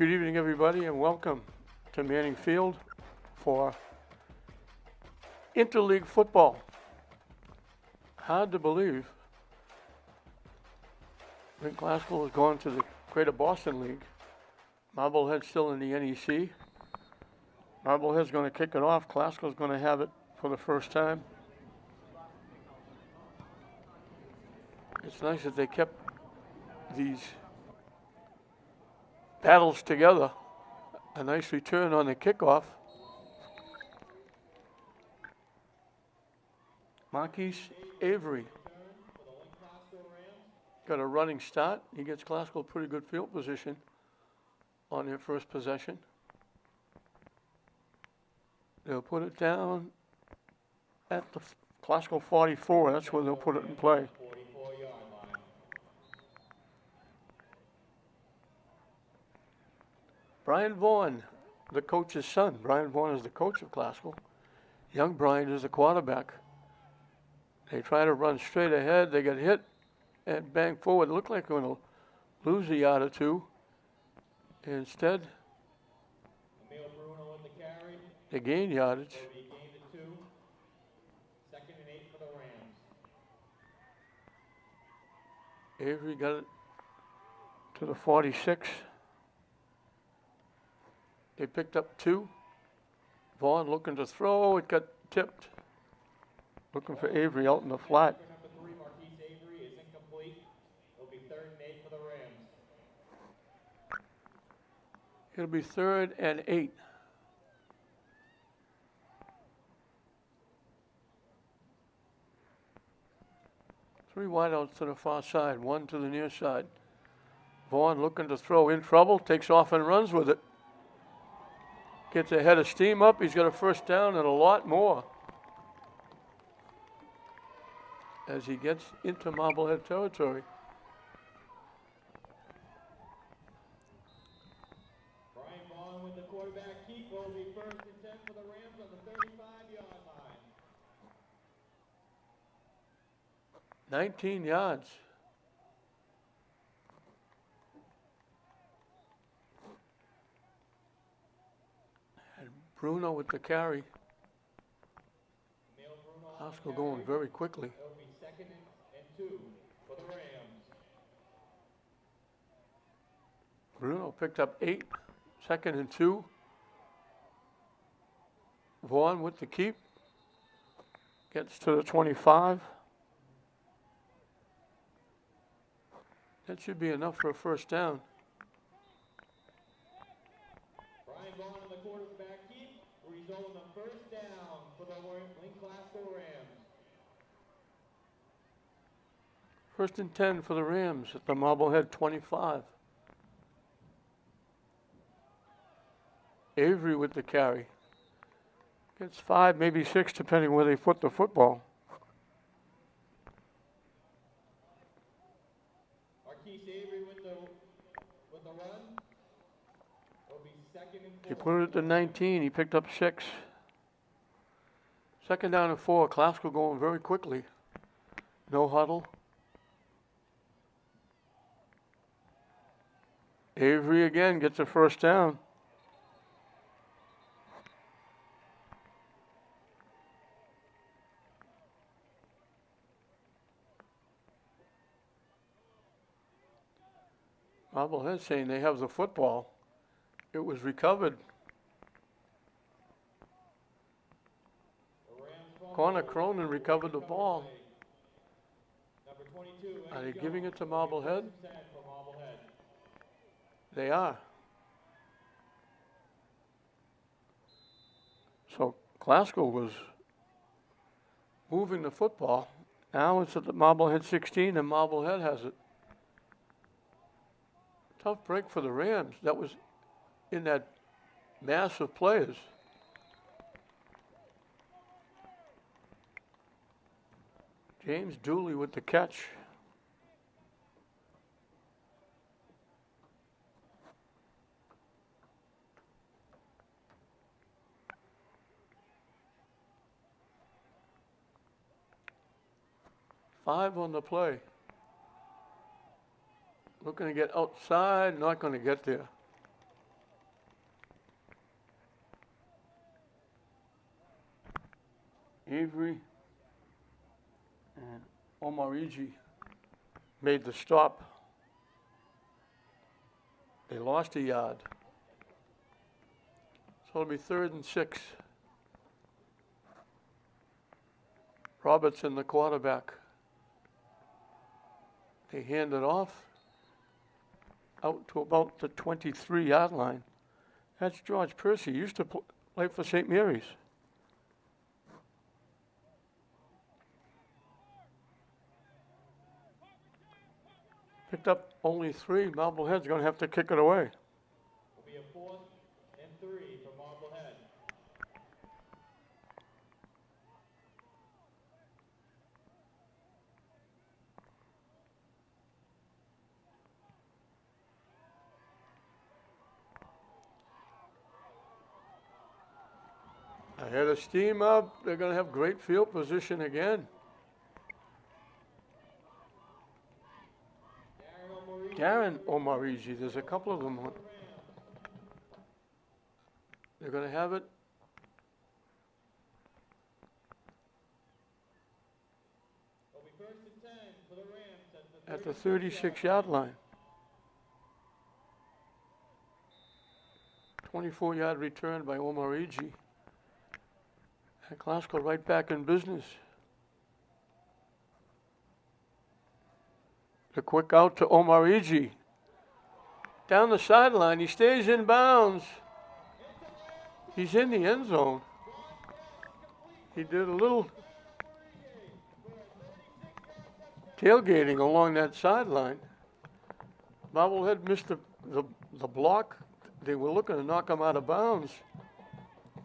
Good evening, everybody, and welcome to Manning Field for interleague football. Hard to believe Lynn Classical has gone to the Greater Boston League. Marblehead's still in the NEC. Marblehead's going to kick it off. Classical's going to have it for the first time. It's nice that they kept these battles together. A nice return on the kickoff. Marquise Avery got a running start. He gets Classical pretty good field position on their first possession. They'll put it down at the Classical 44. That's where they'll put it in play. Brian Vaughn, the coach's son. Brian Vaughn is the coach of Classical. Young Brian is the quarterback. They try to run straight ahead. They get hit and bang forward. It looked like they're going to lose a yard or two. Instead, they gain yardage. Avery got it to the 46. They picked up 2. Vaughn looking to throw. It got tipped. Looking for Avery out in the flat. Number 3, Marquise Avery, is incomplete. It'll be 3rd and 8 for the Rams. It'll be 3rd and 8. Three wideouts to the far side, 1 to the near side. Vaughn looking to throw, in trouble, takes off and runs with it. Gets a head of steam up. He's got a first down and a lot more as he gets into Marblehead territory. Brian Vaughn with the quarterback keep. Will be 1st and 10 for the Rams on the 35-yard line. 19 yards. And Bruno with the carry. Classical going very quickly. It'll be 2nd and 2 for the Rams. Bruno picked up 8. 2nd and 2. Vaughn with the keep. Gets to the 25. That should be enough for a first down. Brian Vaughn on the quarterback keep. Result in the first down for the Lynn Classical Rams. 1st and 10 for the Rams at the Marblehead 25. Avery with the carry. Gets 5, maybe 6, depending where they put the football. Marquise Avery with the run. It'll be 2nd and 4. He put it at the 19. He picked up 6. 2nd down and 4. Classical going very quickly. No huddle. Avery again gets a first down. Marblehead saying they have the football. It was recovered. Connor Cronin recovered the ball. Number 22. Are they giving it to Marblehead? They are. So Classical was moving the football. Now it's at the Marblehead 16 and Marblehead has it. Tough break for the Rams. That was in that mass of players. James Dooley with the catch. Five on the play. Looking to get outside, not going to get there. Avery and Omarigi made the stop. They lost a yard. So it'll be 3rd and 6. Robertson, the quarterback. They hand it off out to about the 23-yard line. That's George Percy. He used to play for St. Mary's. Picked up only 3. Marblehead's going to have to kick it away. Will be a 4th and 3 for Marblehead. Ahead of steam up. They're going to have great field position again. Darren Omarigi. There's a couple of them on. They're going to have it. Will be 1st and 10 for the Rams At the 36-yard line. 24-yard return by Omarigi. And Glasgow right back in business. The quick out to Omarigi. Down the sideline. He stays in bounds. He's in the end zone. He did a little tailgating along that sideline. Marblehead missed the block. They were looking to knock him out of bounds.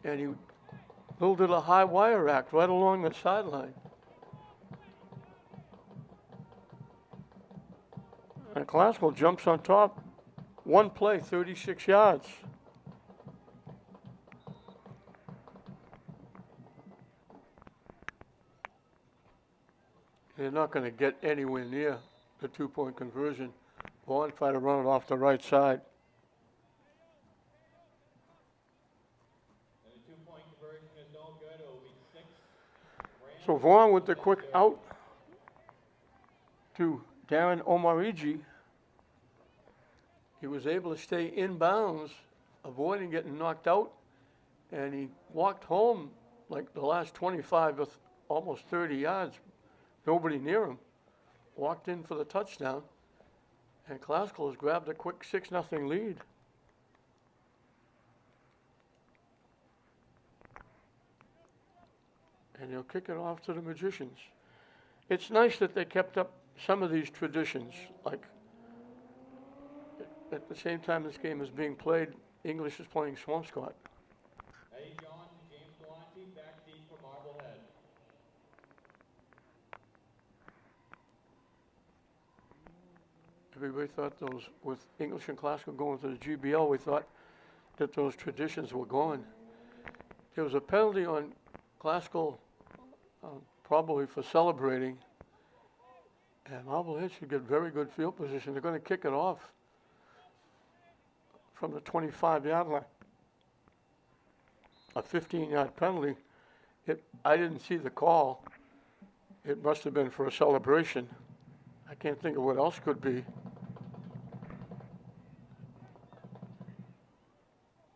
And he did a high wire act right along the sideline. And Glasgow jumps on top. One play, 36 yards. They're not going to get anywhere near the 2-point conversion. Vaughn tried to run it off the right side. And the 2-point conversion is no good. It will be 6 Rams. So Vaughn with the quick out to Darren Omarigi. He was able to stay in bounds, avoiding getting knocked out, and he walked home like the last 25 with almost 30 yards. Nobody near him. Walked in for the touchdown, and Glasgow has grabbed a quick 6-0 lead. And he'll kick it off to the Magicians. It's nice that they kept up some of these traditions, like at the same time this game is being played, English is playing Swampscott. Eddie John and James Galante back deep for Marblehead. Everybody thought those, with English and Glasgow going to the GBL, we thought that those traditions were gone. There was a penalty on Glasgow, probably for celebrating, and Marblehead should get very good field position. They're going to kick it off from the 25-yard line. A 15-yard penalty. I didn't see the call. It must have been for a celebration. I can't think of what else could be.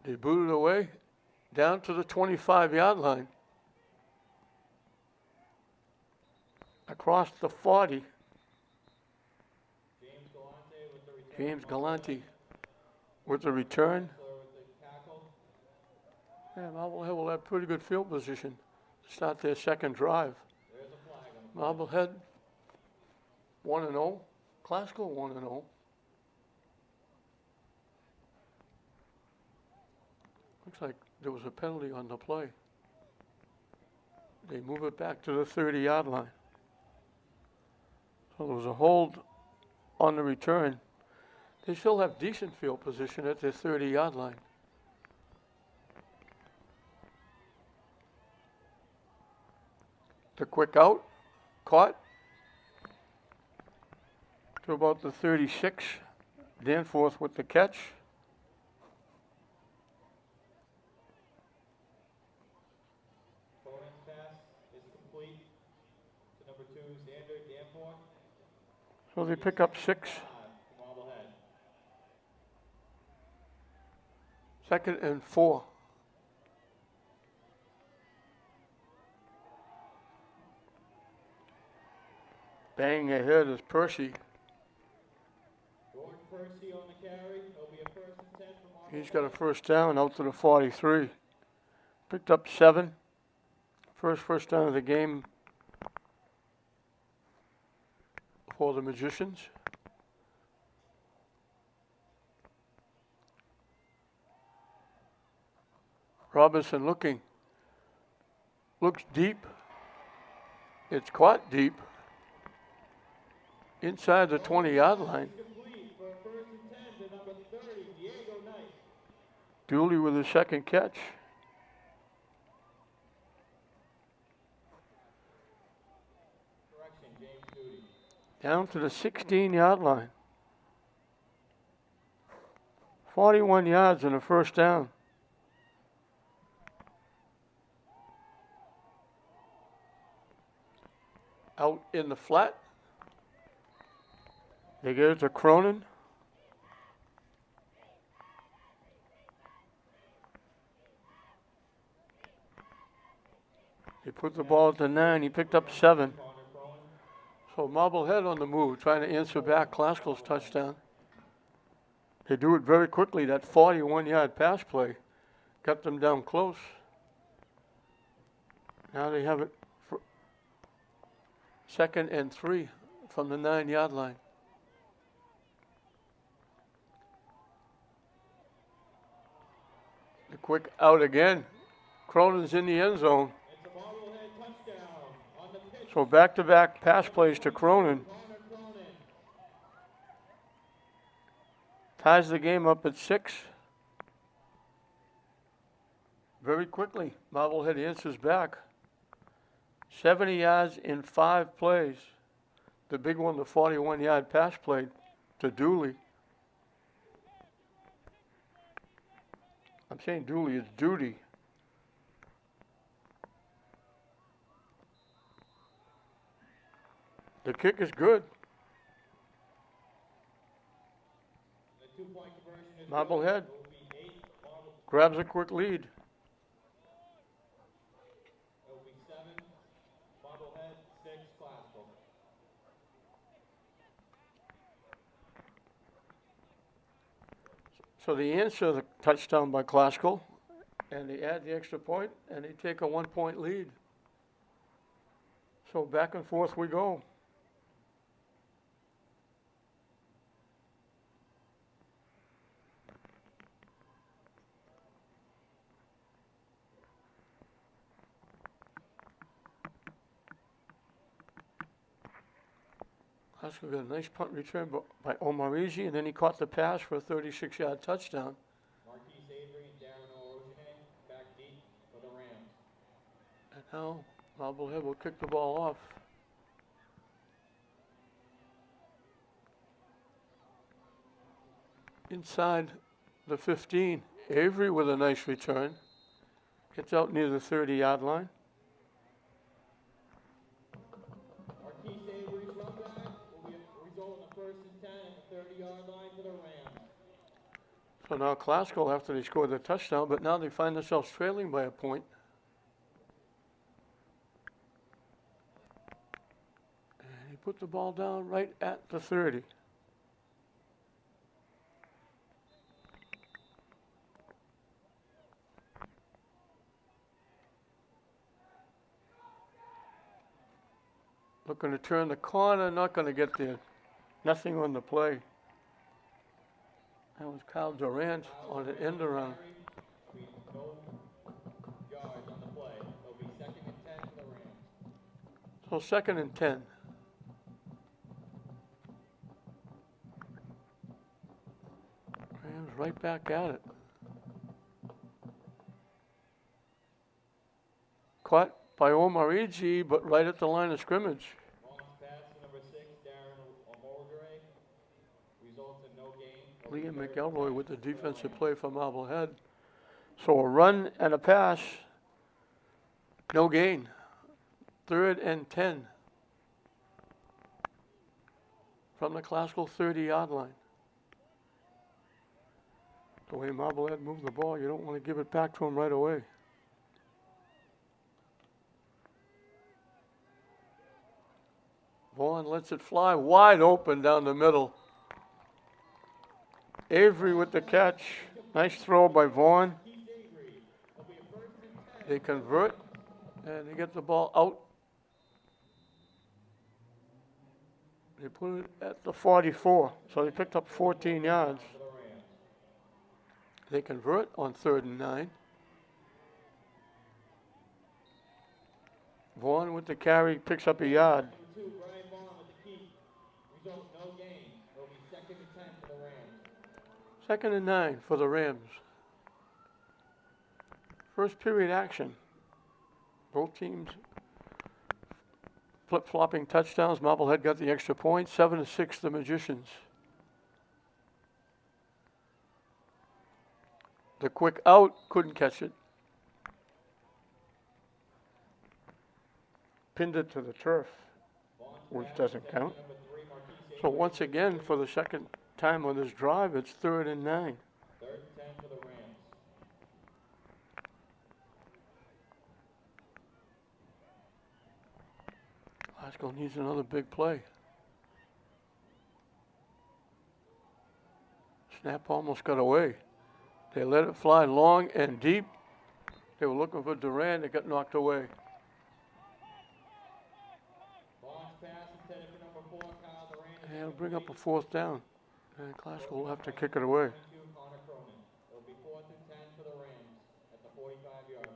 They booted away down to the 25-yard line. Across the 40. James Galante with the return. Yeah, Marblehead will have pretty good field position to start their second drive. Marblehead 1-0. Glasgow 1-0. Looks like there was a penalty on the play. They move it back to the 30-yard line. So there was a hold on the return. They still have decent field position at their 30-yard line. The quick out, caught to about the 36. Danforth with the catch. Opponent's pass is So they pick up 6. Marblehead. 2nd and 4. Bang ahead is Percy. Jordan Percy on the carry. It'll be a 1st and 10 for Marblehead. He's got a first down out to the 43. Picked up 7. First down of the game for the Magicians. Robinson looks deep. It's caught deep inside the 20-yard line. Complete for a 1st and 10 to number 30, Diego Knight. Dooley with a second catch. Correction, James Duty. Down to the 16-yard line. 41 yards and a first down. Out in the flat. They get it to Cronin. They put the ball at the 9. He picked up 7. So Marblehead on the move, trying to answer back Classical's touchdown. They do it very quickly. That 41-yard pass play got them down close. Now they have it for 2nd and 3 from the 9-yard line. The quick out again. Cronin's in the end zone. It's a Marblehead touchdown on the pitch. So back-to-back pass plays to Cronin. Cronin. Ties the game up at 6. Very quickly, Marblehead answers back. 70 yards in 5 plays. The big one, the 41-yard pass play to Dooley. I'm saying Dooley, it's Duty. The kick is good. The 2-point conversion is Marblehead good. It will be 8 Marble. grabs a quick lead. It will be 7 Marblehead, 6 Classical. So they answer the touchdown by Classical, and they add the extra point, and they take a 1-point lead. So back and forth we go. Classical got a nice punt return by Omarizi, and then he caught the pass for a 36-yard touchdown. Marquise Avery and Darren O'Rourke back deep for the Rams. And now Marblehead will kick the ball off. Inside the 15, Avery with a nice return. Gets out near the 30-yard line. Marquise Avery's run back will result in a 1st and 10 at the 30-yard line for the Rams. So now Classical, after they scored the touchdown, but now they find themselves trailing by a point. And he put the ball down right at the 30. Looking to turn the corner, not going to get there. Nothing on the play. That was Kyle Durant on the end around. No yards on the play. It'll be 2nd and 10 for the Rams. So 2nd and 10. Rams right back at it. Caught by Omarizi, but right at the line of scrimmage. Long pass to number 6, Darren O'Rourke. Results in no gain. Liam McElroy with the defensive play for Marblehead. So a run and a pass, no gain. 3rd and 10 from the Classical 30-yard line. The way Marblehead moved the ball, you don't want to give it back to him right away. Vaughn lets it fly wide open down the middle. Avery with the catch. Nice throw by Vaughn. They convert, and they get the ball out. They put it at the 44, so they picked up 14 yards. They convert on 3rd and 9. Vaughn with the carry picks up a yard. 2nd and 9 for the Rams. First period action. Both teams flip-flopping touchdowns. Marblehead got the extra point. 7-6 the Magicians. The quick out, couldn't catch it. Pinned it to the turf, which doesn't count. So once again, for the second time on this drive, it's 3rd and 9. 3rd and 10 for the Rams. Glasgow needs another big play. Snap almost got away. They let it fly long and deep. They were looking for Durant. It got knocked away. And it'll bring up a 4th down. And Glasgow will have to kick it away. It'll be 4th and 10 for the Rams at the 45-yard line.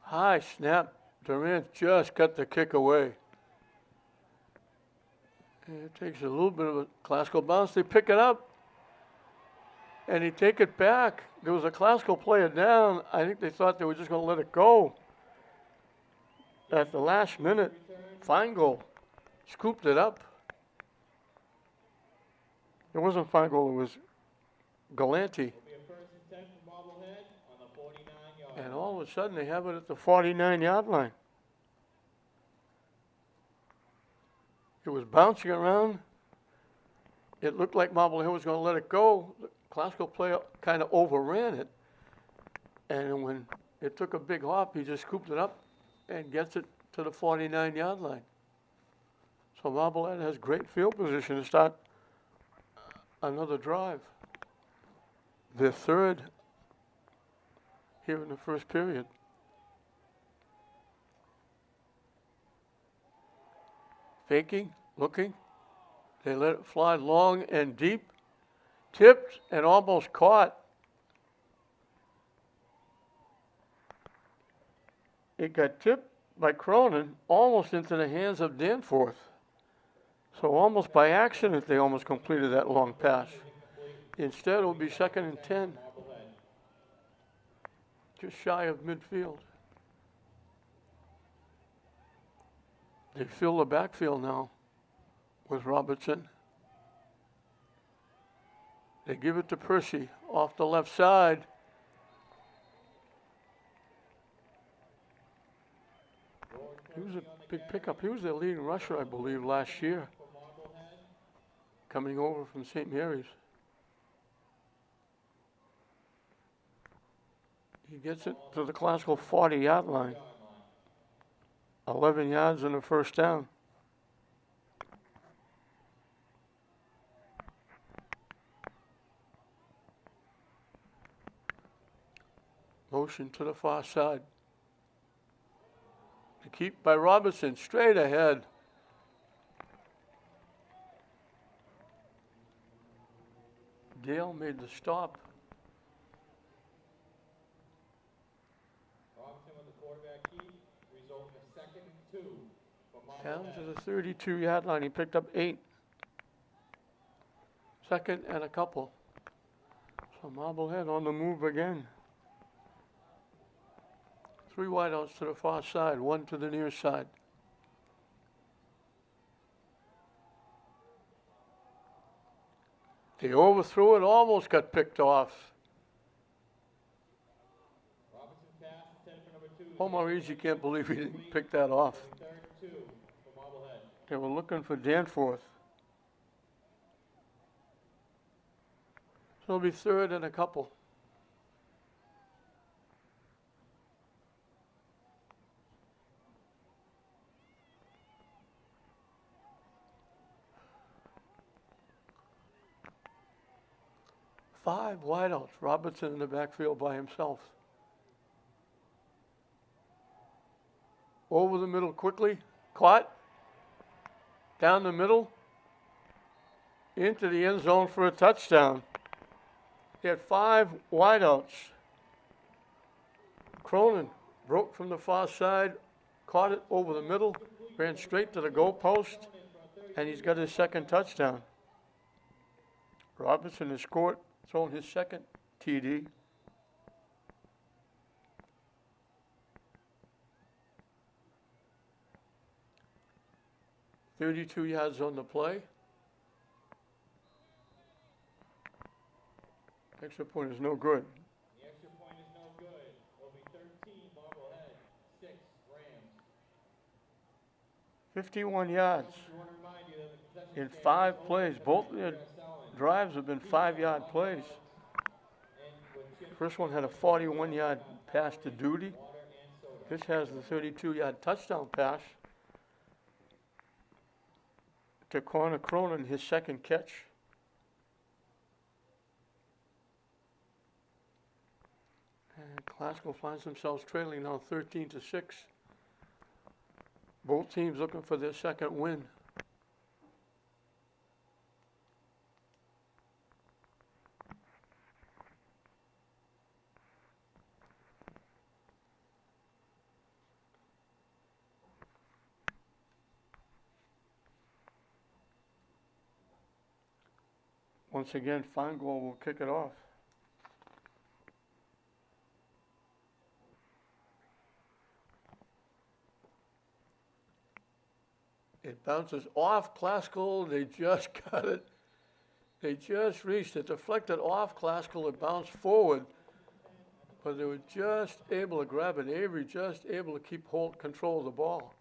High snap. Durant just got the kick away. And it takes a little bit of a Glasgow bounce. They pick it up. And they take it back. There was a Glasgow player down. I think they thought they were just going to let it go. At the last minute, Feingold scooped it up. It wasn't Feingold, it was Galanti. And all of a sudden, they have it at the 49-yard line. It was bouncing around. It looked like Marblehead was going to let it go. The Glasgow player kind of overran it. And when it took a big hop, he just scooped it up and gets it to the 49-yard line. So Marblehead has great field position to start another drive. Their 3rd here in the first period. Faking, looking. They let it fly long and deep. Tipped and almost caught. It got tipped by Cronin almost into the hands of Danforth. So almost by accident, they almost completed that long pass. Instead, it will be 2nd and 10. Just shy of midfield. They fill the backfield now with Robertson. They give it to Percy off the left side. He was a big pickup. He was their leading rusher, I believe, last year, coming over from St. Mary's. He gets it to the Glasgow 40-yard line. 11 yards and a first down. Motion to the far side. To keep by Robertson, straight ahead. Dale made the stop. Down to the 32-yard line. He picked up 8. 2nd and a couple. So Marblehead on the move again. 3 wideouts to the far side, 1 to the near side. They overthrew it, almost got picked off. Robinson's pass intended for number 2. Omar Easy can't believe he didn't pick that off. Third and 2 for Marblehead. They were looking for Danforth. So it'll be third and a couple. Five wideouts. Robinson in the backfield by himself. Over the middle quickly. Caught. Down the middle. Into the end zone for a touchdown. He had five wideouts. Cronin broke from the far side, caught it over the middle, ran straight to the goal post, and he's got his second touchdown. Robinson has scored, thrown his second TD. .32 yards on the play. Extra point is no good. The extra point is no good. It'll be 13 Marblehead, 6 Rams. 51 yards We want to remind you that the possession in stand 5 is plays. open Both for their Chris Allen. drives have been 5-yard plays. And with chips, First one had a 41-yard pass to Duty. water, and soda. This has the 32-yard touchdown pass to Connor Cronin, his second catch. And Glasgow finds themselves trailing now 13-6. Both teams looking for their second win. Once again, Feingold will kick it off. It bounces off Classical. They just got it. They just reached it. Deflected off Classical. It bounced forward. But they were just able to grab it. Avery just able to keep control of the ball.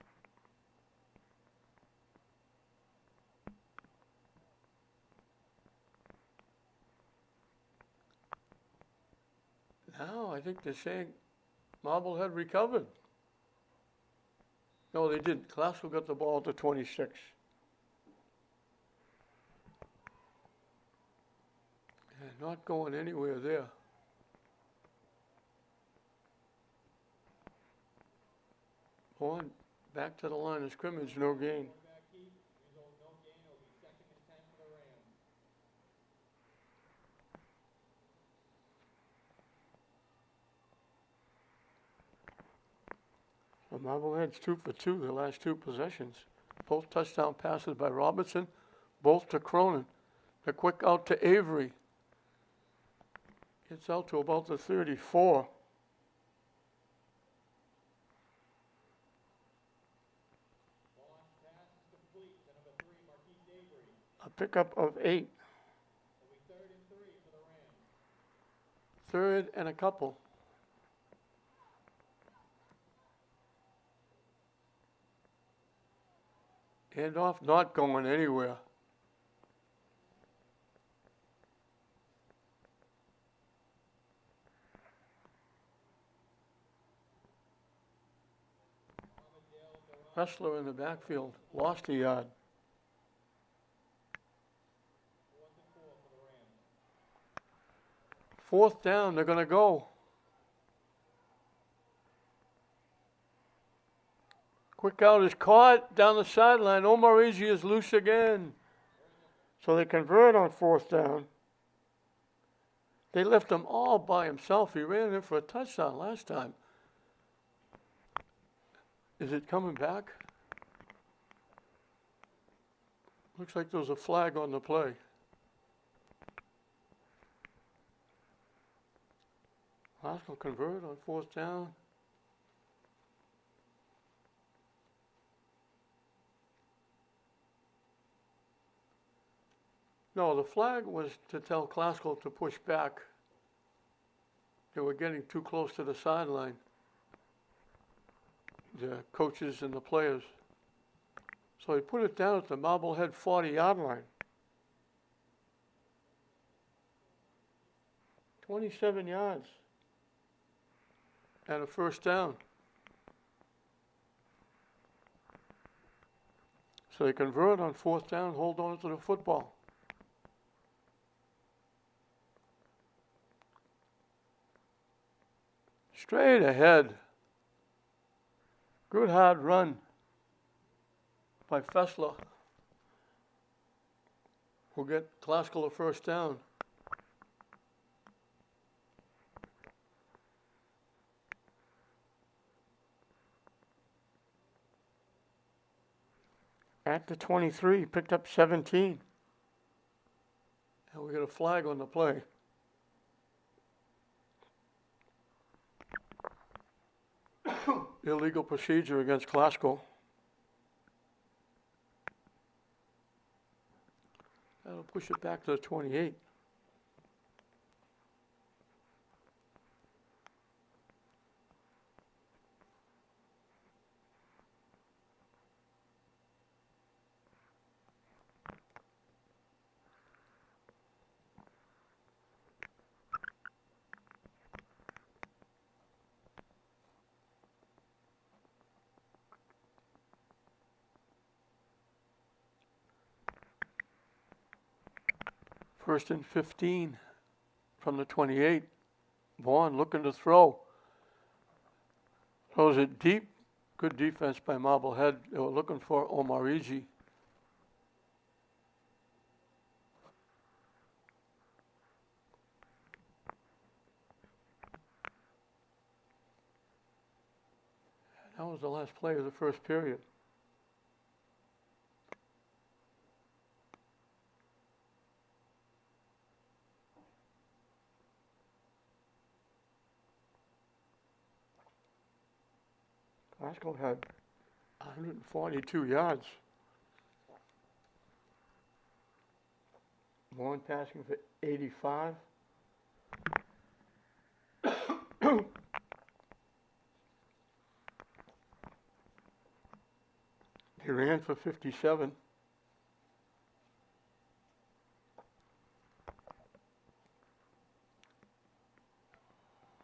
Now I think they're saying Marblehead recovered. No, they didn't. Classical got the ball to 26. And not going anywhere there. On back to the line of scrimmage, no gain. Back keep, result no gain. It'll be 2nd and 10 for the Rams. Well, Marblehead's 2 for 2 the last two possessions. Both touchdown passes by Robinson, both to Cronin. The quick out to Avery. Gets out to about the 34. Launch pass is complete to number 3, Marquise Avery. A pickup of 8. It'll be 3rd and 3 for the Rams. Third and a couple. Handoff not going anywhere. Hustler in the backfield, lost a yard. 4th and 4 for the Rams. Fourth down, they're going to go. Quick out is caught down the sideline. Omar Easy is loose again. So they convert on fourth down. They left him all by himself. He ran in for a touchdown last time. Is it coming back? Looks like there was a flag on the play. Glasgow convert on fourth down. No, the flag was to tell Classical to push back. They were getting too close to the sideline, the coaches and the players. So he put it down at the Marblehead 40-yard line. 27 yards and a first down. So they convert on fourth down, hold on to the football. Straight ahead. Good hard run by Fessler. Will get Classical a first down. At the 23, picked up 17. And we got a flag on the play. Illegal procedure against Classical. That'll push it back to the 28. First and 15 from the 28. Vaughn looking to throw. Throws it deep. Good defense by Marblehead. They were looking for Omarigi. That was the last play of the first period. Classical had 142 yards. Vaughn passing for 85. He ran for 57.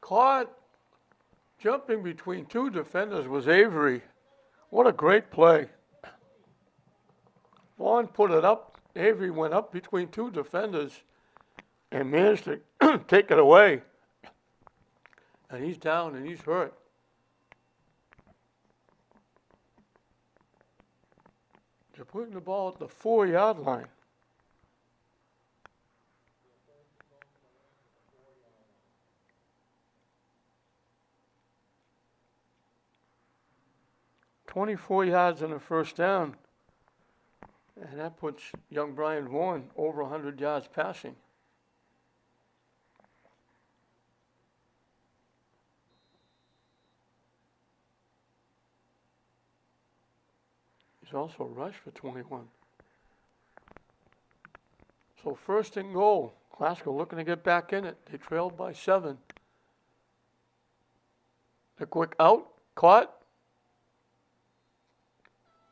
Caught. Jumping between two defenders was Avery. What a great play. Vaughn put it up. Avery went up between two defenders and managed to take it away. And he's down and he's hurt. They're putting the ball at the 4-yard line. "24 yards and a first down." And that puts young Brian Vaughan over 100 yards passing. He's also rushed for 21. So first and goal. Classical looking to get back in it. They trailed by 7. A quick out. Caught.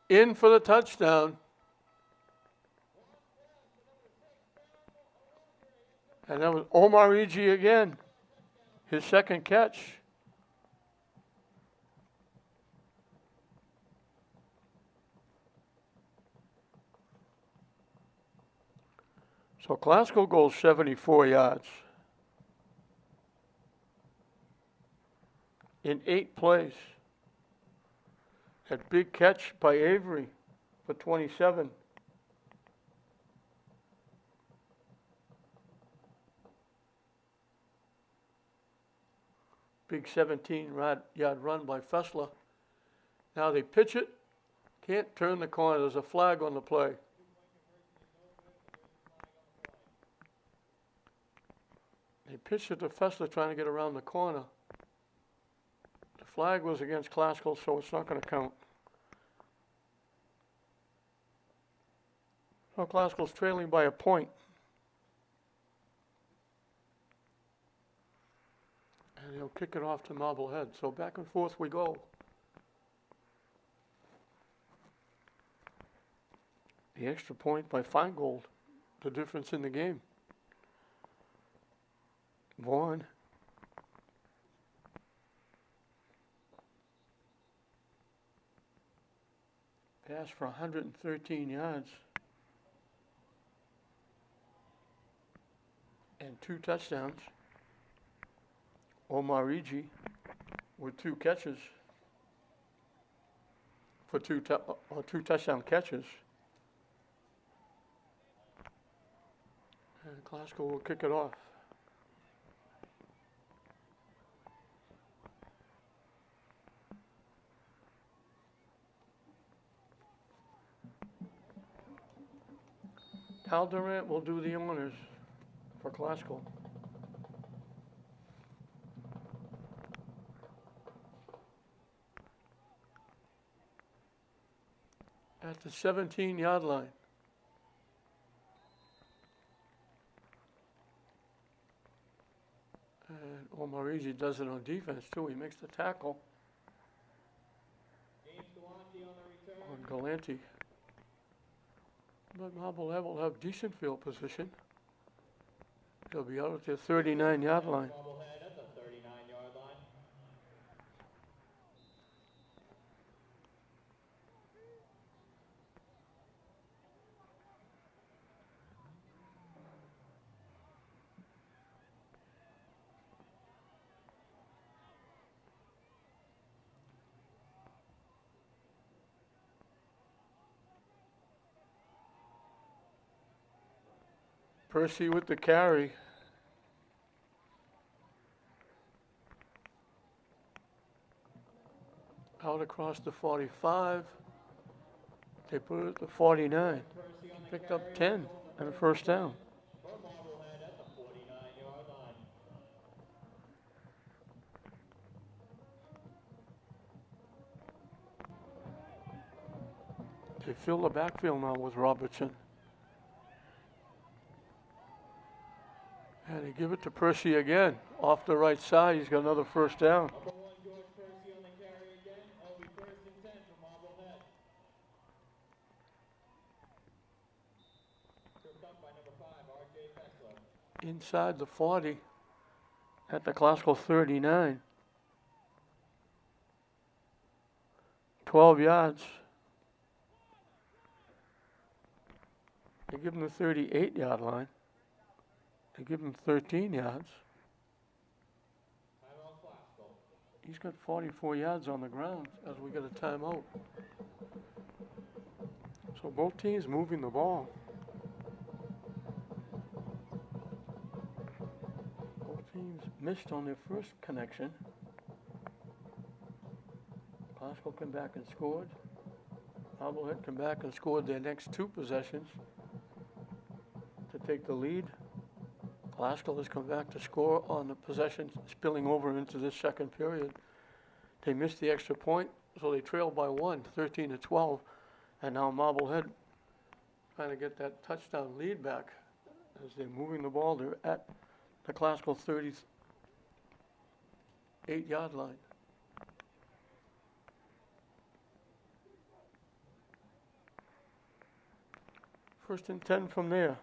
In for the touchdown. And that was Omarigi again. His second catch. So Classical goes 74 yards in 8 plays. That big catch by Avery for 27. Big 17-yard run by Fessler. Now they pitch it. Can't turn the corner. There's a flag on the play. They pitched it to Fessler trying to get around the corner. The flag was against Classical, so it's not going to count. So Classical's trailing by a point. And he'll kick it off to Marblehead. So back and forth we go. The extra point by Feingold, the difference in the game. Vaughn. Pass for 113 yards. And 2 touchdowns. Omarigi with 2 catches for 2 touchdown catches. And Glasgow will kick it off. Hal Durant will do the honors for Glasgow. At the 17-yard line. And Omarigi does it on defense too. He makes the tackle on Galante. But Marblehead will have decent field position. They'll be out at their 39-yard line. Marblehead at the 39-yard line. Percy with the carry. Out across the 45. They put it at the 49. He picked up 10 and a first down. For Marblehead at the 49-yard line. They fill the backfield now with Robertson. And they give it to Percy again. Off the right side, he's got another first down. Number 1, George Percy on the carry again. That'll be 1st and 10 for Marblehead. Tripped up by number 5, R.J. Fessler. Inside the 40 at the Glasgow 39. 12 yards. They give him the 38-yard line. They give him 13 yards. Timeout Glasgow. He's got 44 yards on the ground as we get a timeout. So both teams moving the ball. Both teams missed on their first connection. Glasgow came back and scored. Marblehead came back and scored their next 2 possessions to take the lead. Glasgow has come back to score on the possession spilling over into this second period. They missed the extra point, so they trailed by 1, 13-12. And now Marblehead trying to get that touchdown lead back as they're moving the ball. They're at the Glasgow 38-yard line. First and 10 from there.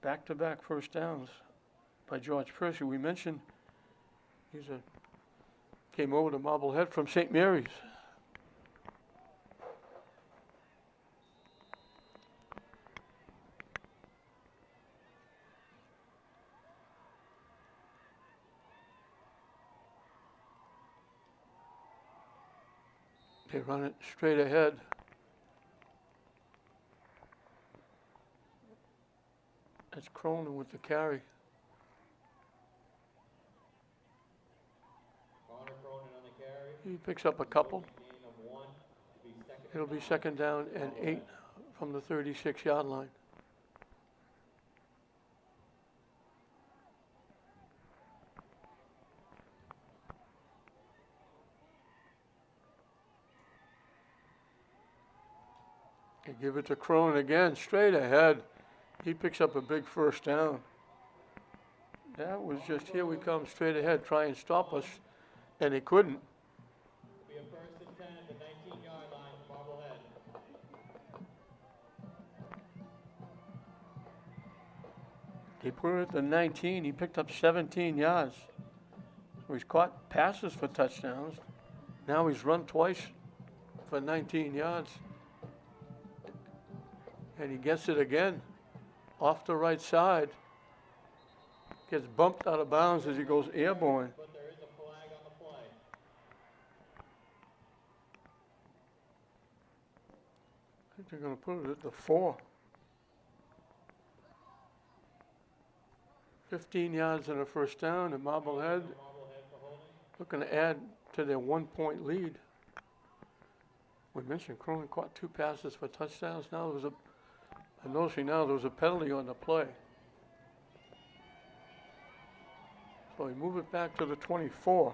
Back-to-back first downs by George Percy. We mentioned came over to Marblehead from St. Mary's. They run it straight ahead. That's Cronin with the carry. Connor Cronin on the carry. He picks up a couple. Gain of 1. It'll be second down and 8 from the 36-yard line. They give it to Cronin again, straight ahead. He picks up a big first down. That was just, here we come straight ahead, try and stop us, and they couldn't. Be a first and 10 at the 19-yard line for Marblehead. He put it at the 19. He picked up 17 yards. So he's caught passes for touchdowns. Now he's run twice for 19 yards. And he gets it again off the right side. Gets bumped out of bounds as he goes airborne. But there is a flag on the play. I think they're going to put it at the 4. 15 yards and a first down, and Marblehead looking to add to their 1-point lead. We mentioned Cronin caught 2 passes for touchdowns. Now there was I'm noticing now there was a penalty on the play. So we move it back to the 24.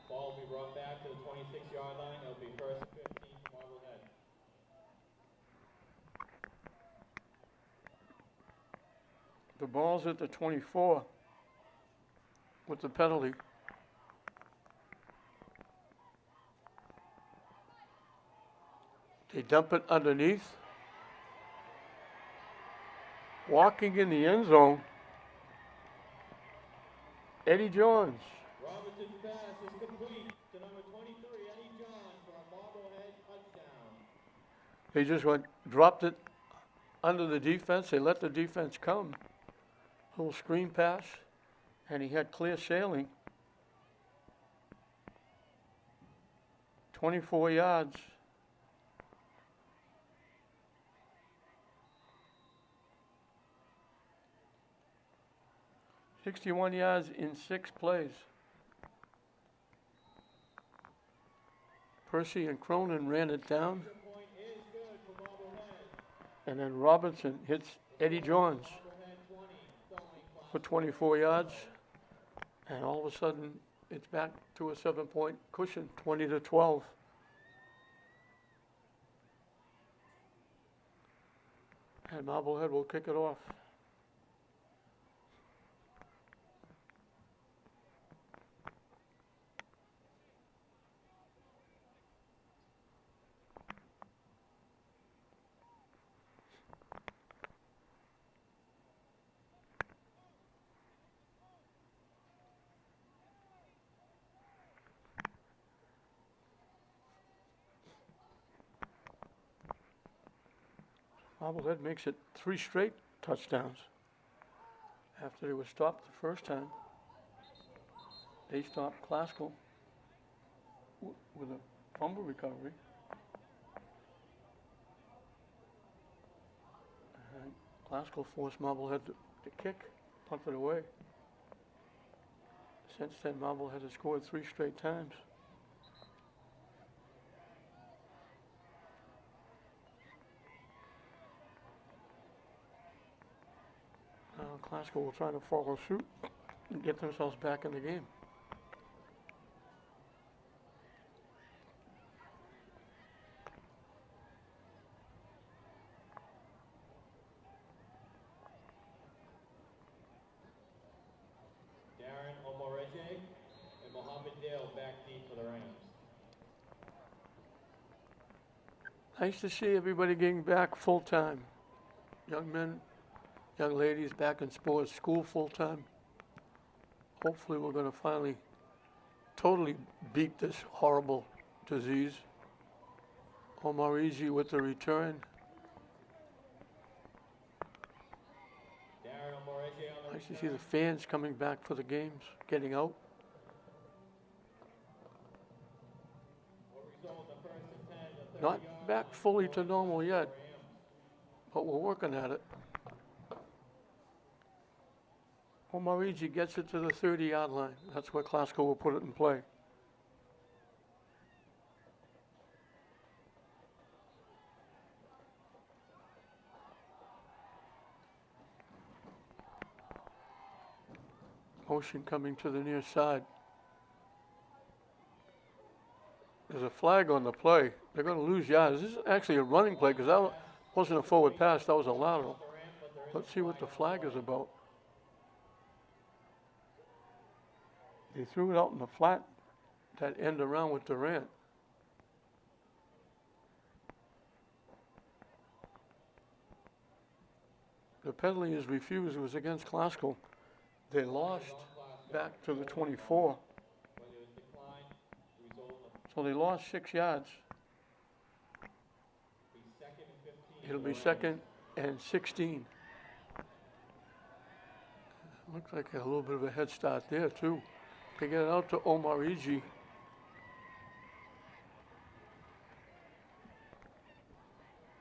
Ball will be brought back to the 26-yard line. It'll be first and 15 for Marblehead. The ball's at the 24 with the penalty. They dump it underneath. Walking in the end zone, Eddie Johns. Robinson's pass is complete to number 23, Eddie Johns, for a Marblehead touchdown. They just dropped it under the defense. They let the defense come. Little screen pass, and he had clear sailing. 24 yards. $61 yards in 6 plays. Percy and Cronin ran it down. Point is good for Marblehead. And then Robinson hits Eddie Johns Marblehead 20, going for 24 yards. And all of a sudden, it's back to a 7-point cushion, 20-12. And Marblehead will kick it off. Marblehead makes it 3 straight touchdowns. After they were stopped the first time, they stopped Classical with a fumble recovery. And Classical forced Marblehead to kick, punt it away. Since then, Marblehead has scored 3 straight times. Classical will try to follow suit and get themselves back in the game. Darren Omoreje and Mohammed Dale back deep for the Rams. Nice to see everybody getting back full time. Young men, young ladies back in sports, school full time. Hopefully we're going to finally totally beat this horrible disease. Omoreje with the return. Darren Omoreje on the Nice to see the fans coming back for the games, getting out. will result in the first and 10 at the 30-yard Not back fully to normal yet, but we're working at it. Omoreje gets it to the 30-yard line. That's where Classical will put it in play. Motion coming to the near side. There's a flag on the play. They're going to lose yards. This is actually a running play because that wasn't a forward pass. That was a lateral. Let's see what the flag is about. They threw it out in the flat, that end around with Durant. The penalty is refused. It was against Glasgow. They lost back to the 24. So they lost 6 yards. It'll be 2nd and 16. Looks like a little bit of a head start there, too. They get it out to Omarigi.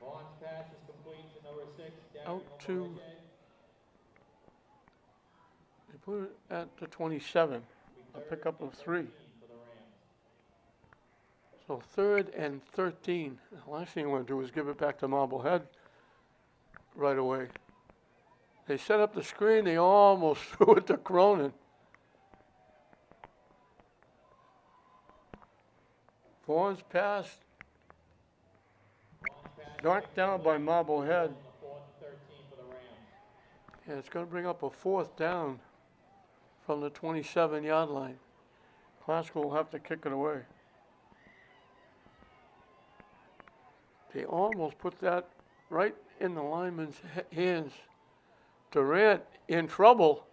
Vaughn's pass is complete to number 6, Out to, they put it at the 27, a pickup of 3. So 3rd and 13. The last thing you want to do is give it back to Marblehead right away. They set up the screen, they almost threw it to Cronin. Vaughn's pass knocked down by Marblehead. And it's going to bring up a 4th down from the 27-yard line. Glasgow will have to kick it away. They almost put that right in the lineman's hands. Durant in trouble.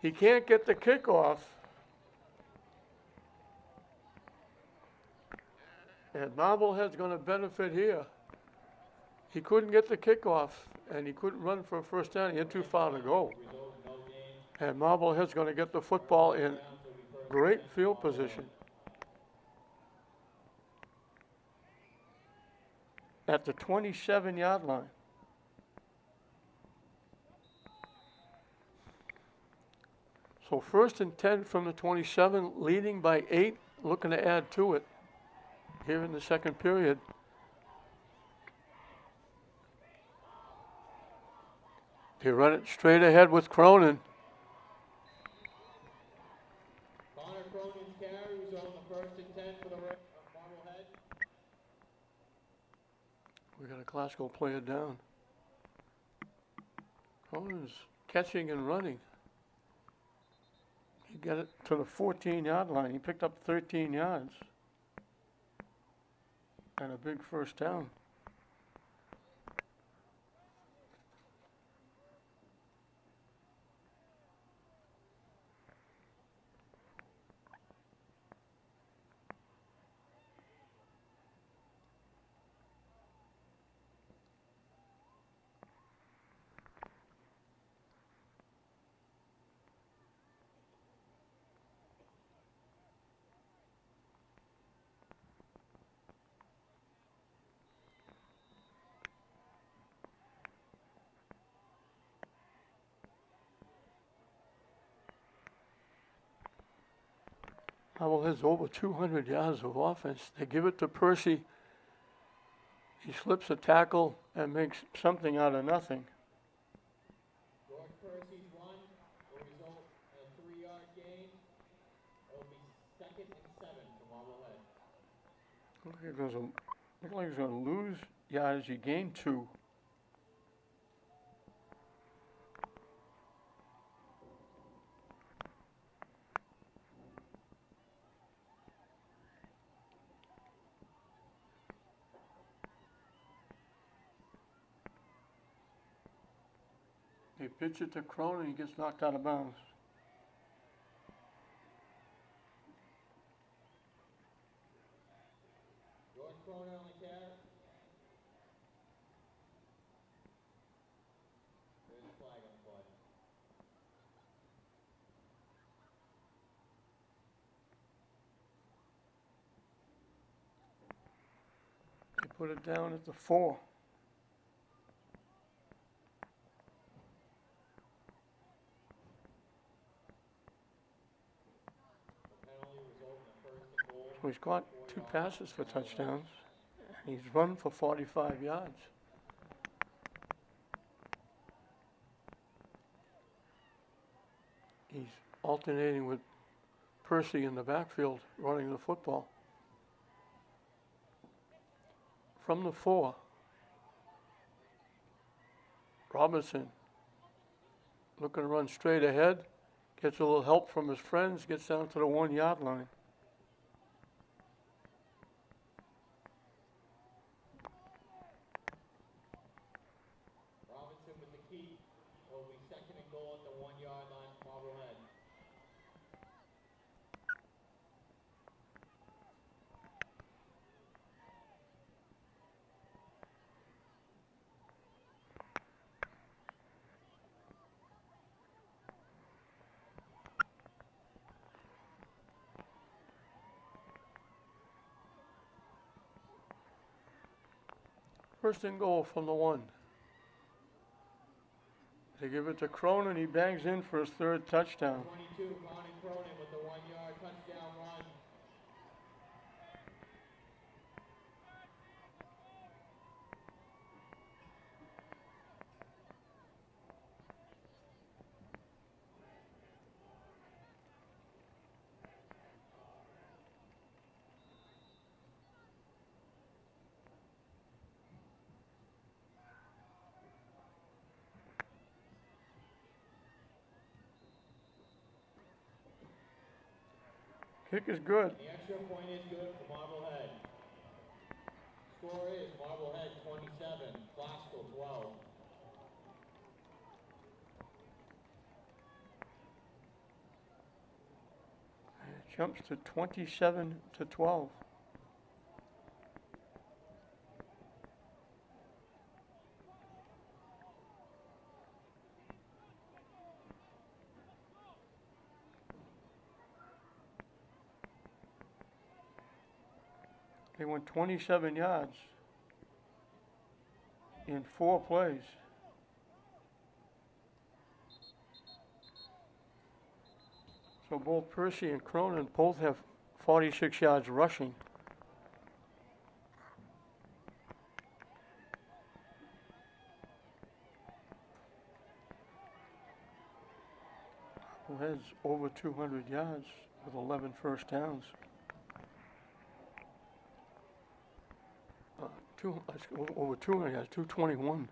He can't get the kickoff. And Marblehead's going to benefit here. He couldn't get the kickoff, and he couldn't run for a 1st down. He had too far to go. And Marblehead's going to get the football in great field position. At the 27-yard line. So 1st and 10 from the 27, leading by 8, looking to add to it here in the 2nd period. They run it straight ahead with Cronin. Connor Cronin's carry was on the 1st and 10 for the Marblehead. We got a Glasgow player down. Cronin's catching and running. He got it to the 14-yard line. He picked up 13 yards. And a big 1st down. Marblehead's over 200 yards of offense. They give it to Percy. He slips a tackle and makes something out of nothing. George Percy's run will result in a 3-yard gain. It will be 2nd and 7 for Marblehead. Looks like he's going to lose yards. He gained 2. They pitch it to Cronin, he gets knocked out of bounds. George Cronin on the carry. There's a flag on the play. They put it down at the 4. So he's got 2 passes for touchdowns. He's run for 45 yards. He's alternating with Percy in the backfield running the football. From the 4, Robinson looking to run straight ahead. Gets a little help from his friends, gets down to the 1-yard line. Robinson with the keep. Will be second and goal at the 1-yard line for Marblehead. First and goal from the 1. They give it to Cronin. He bangs in for his 3rd touchdown. 22, Connor Cronin with the 1-yard touchdown run. Kick is good. The extra point is good for Marblehead. Score is Marblehead 27, Glasgow 12. It jumps to 27-12. They went 27 yards in 4 plays. So both Percy and Cronin both have 46 yards rushing. Marblehead's over 200 yards with 11 first downs. Over 200 yards, 221.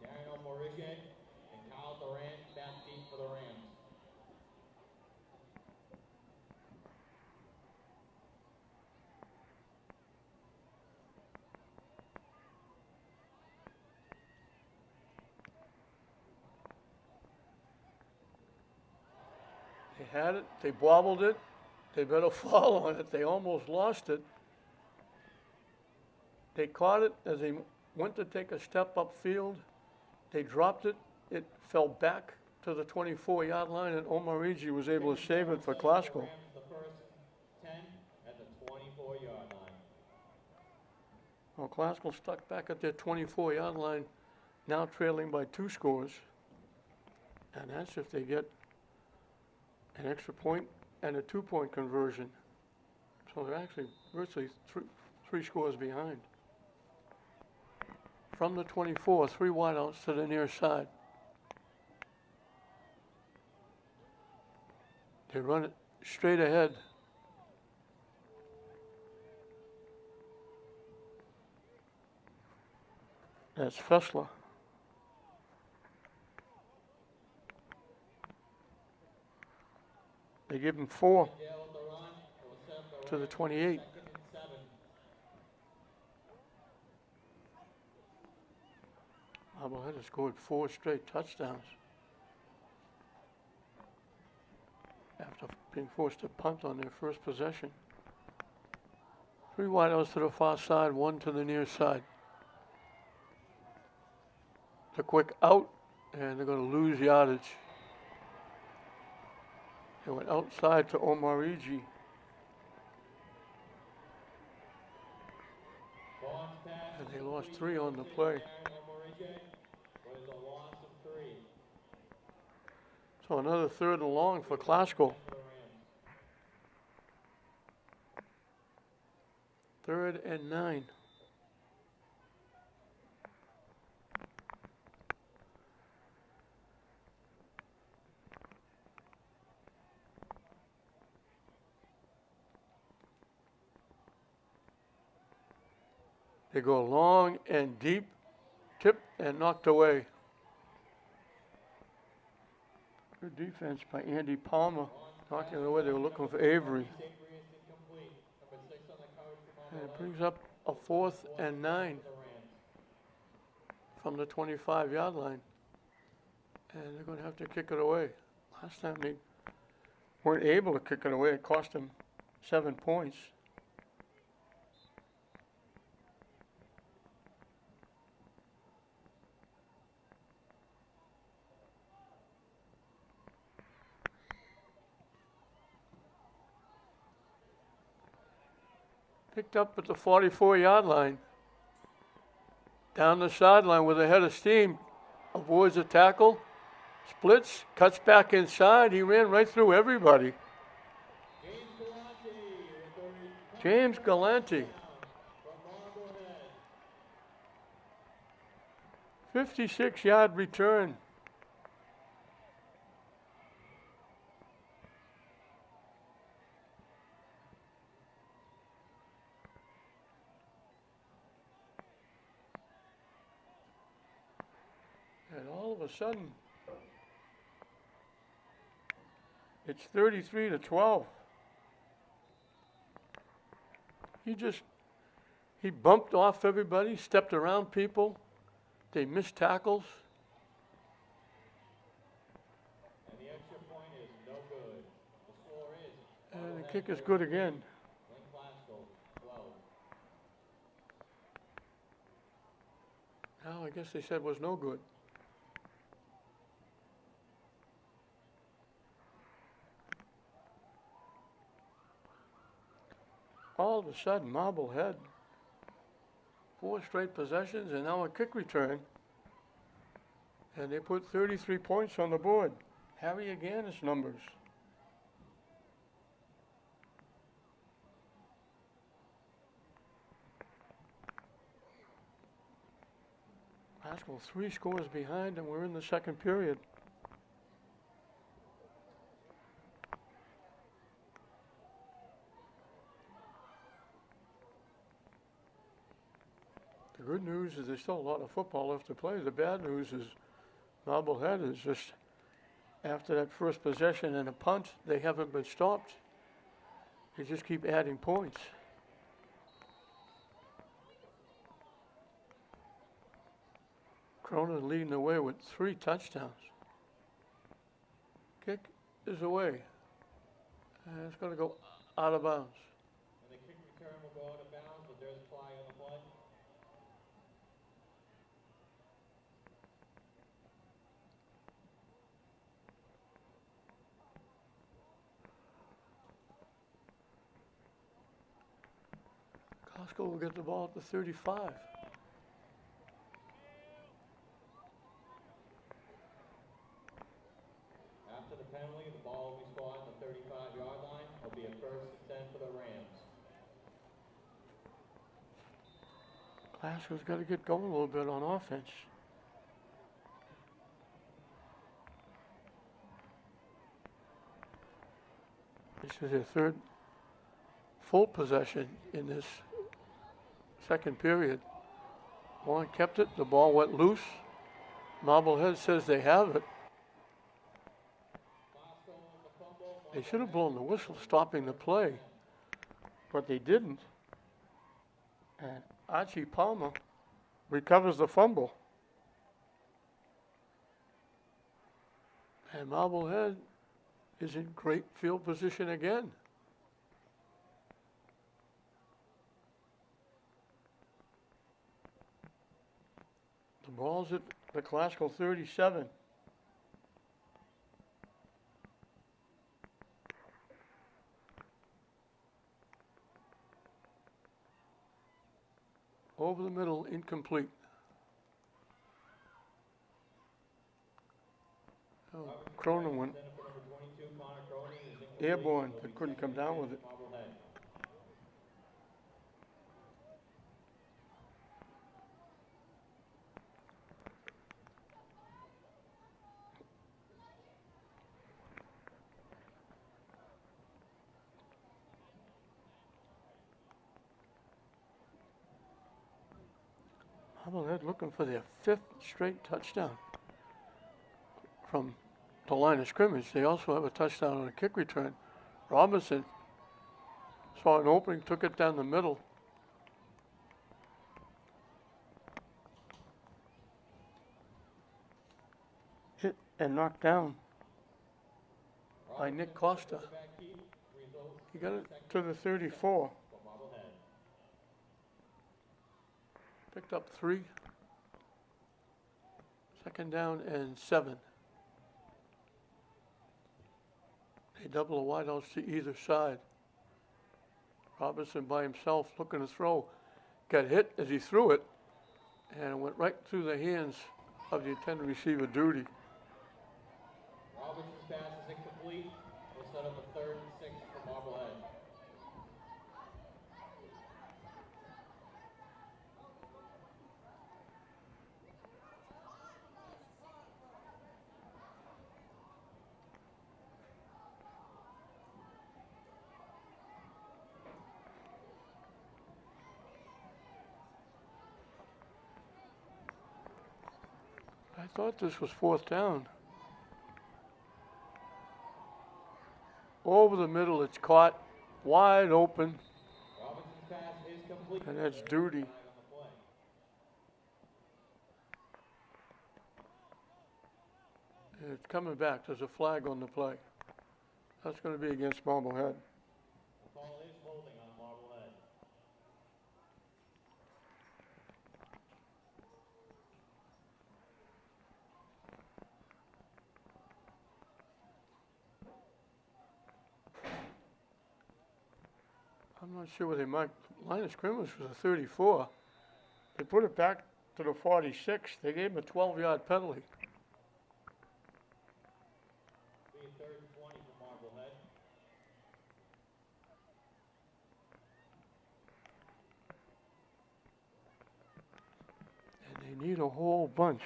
Daniel Marblehead and Kyle Durant back deep for the Rams. They had it, they bobbled it, they better fall on it. They almost lost it. They caught it as they went to take a step upfield. They dropped it, it fell back to the 24-yard line, and Omarigi was able to save it for Glasgow. Rams the first 10 at the 24-yard line. Well, Glasgow stuck back at their 24-yard line, now trailing by 2 scores. And that's if they get an extra point and a 2-point conversion. So they're actually virtually three scores behind. From the 24, 3 wideouts to the near side. They run it straight ahead. That's Fessler. They give him 4 Dale with the run. It will set up the to the Rams 28. second and 7. Marblehead has scored 4 straight touchdowns after being forced to punt on their first possession. 3 wideouts to the far side, 1 to the near side. The quick out, and they're going to lose yardage. They went outside to Omarigi. Vaughn's pass And is they lost complete 3 on the to play. Darren Omarigi, but it's a loss of 3. So another 3rd and long for Glasgow. For the Rams. 3rd and 9. They go long and deep, tipped and knocked away. Good defense by Andy Palmer, knocking it away. They were looking for Avery. Avery is incomplete. Number 6 on the coverage for And it Marblehead. brings up a 4th and 9 For the Rams. from the 25-yard line. And they're going to have to kick it away. Last time they weren't able to kick it away. It cost them 7 points. Picked up at the 44-yard line. Down the sideline with a head of steam. Avoids a tackle. Splits. Cuts back inside. He ran right through everybody. James Galante. From Marblehead. 56-yard return. And all of a sudden, it's 33-12. He bumped off everybody, stepped around people. They missed tackles. And the extra point is no good. The score is. And the kick is good again. Lynn Glasgow, 12. Now I guess they said was no good. All of a sudden, Marblehead, 4 straight possessions and now a kick return. And they put 33 points on the board. Harry Aganis numbers. Haskell 3 scores behind and we're in the second period. The good news is there's still a lot of football left to play. The bad news is Marblehead is just, after that first possession and a punt, they haven't been stopped. They just keep adding points. Cronin leading the way with 3 touchdowns. Kick is away. And it's going to go out of bounds. And the kick return will go out of bounds, but there's a flag on the play. Costco will get the ball at the 35. After the penalty, the ball will be spotted at the 35-yard line. It'll be a 1st and 10 for the Rams. Glasgow's got to get going a little bit on offense. This is their 3rd full possession in this second period. Warren kept it. The ball went loose. Marblehead says they have it. They should have blown the whistle stopping the play, but they didn't. And Archie Palmer recovers the fumble. And Marblehead is in great field position again. The ball's at the Glasgow 37. Over the middle, incomplete. Oh, Cronin went Center for number 22, Connor Cronin, is incomplete. airborne, It'll but be couldn't 2nd come and down 10 with it. for Marblehead. Marblehead looking for their 5th straight touchdown from the line of scrimmage. They also have a touchdown on a kick return. Robinson saw an opening, took it down the middle. Hit and knocked down by Nick Costa. He got it to the 34. Picked up 3. 2nd down and 7. They double the wideouts to either side. Robinson by himself looking to throw. Got hit as he threw it, and it went right through the hands of the intended receiver, Duty. Robinson's pass is incomplete. We'll set up a 3rd and 6 for Marblehead. I thought this was 4th down. Over the middle, it's caught wide open, Robinson's pass is complete. and that's Duty. And it's coming back. There's a flag on the play. That's going to be against Marblehead. The call is holding on Marblehead. I'm not sure what they marked. Line of scrimmage was a 34. They put it back to the 46. They gave him a 12-yard penalty. Be a 3rd and 20 for Marblehead. And they need a whole bunch.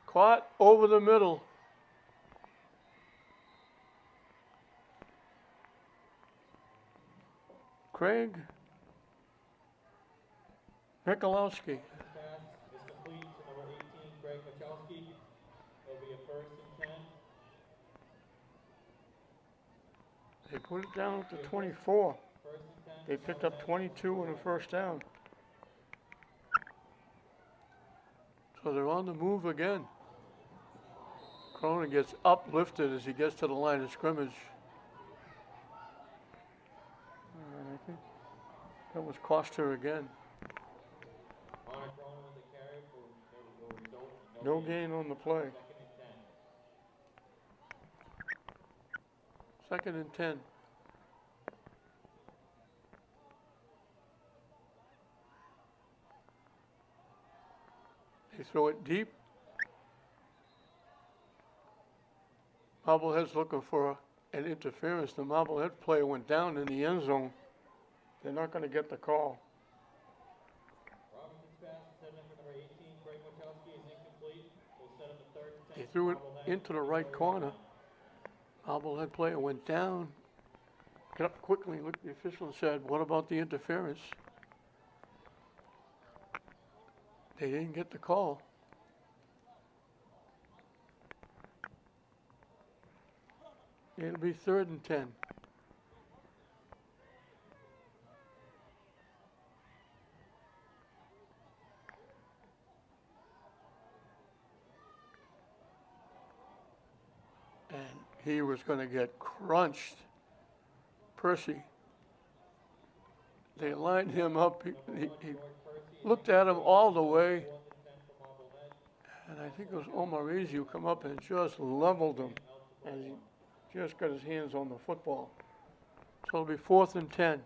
Caught over the middle. Craig Mikulowski. Pass is complete to number 18, Greg Michalski. It'll be a 1st and 10. They put it down to 24. 1st and 10. They picked up 22 on a 1st down. So they're on the move again. Cronin gets uplifted as he gets to the line of scrimmage. And I think that was Costa again. Connor Cronin with the carry for no result. No gain on the play. 2nd and 10. 2nd and 10. They throw it deep. Marblehead's looking for an interference. The Marblehead player went down in the end zone. They're not going to get the call. Robinson's pass is set in for number 18, Greg Michalski, is incomplete. We'll set up a 3rd and 10. They threw it into the right corner. Marblehead player went down. Got up quickly, looked at the official and said, "What about the interference?" They didn't get the call. It'll be 3rd and 10. And he was going to get crunched. Percy. They lined him up. He looked at him all the way. And I think it was Omarizzi who come up and just leveled him as he just got his hands on the football. So it'll be 4th and 10.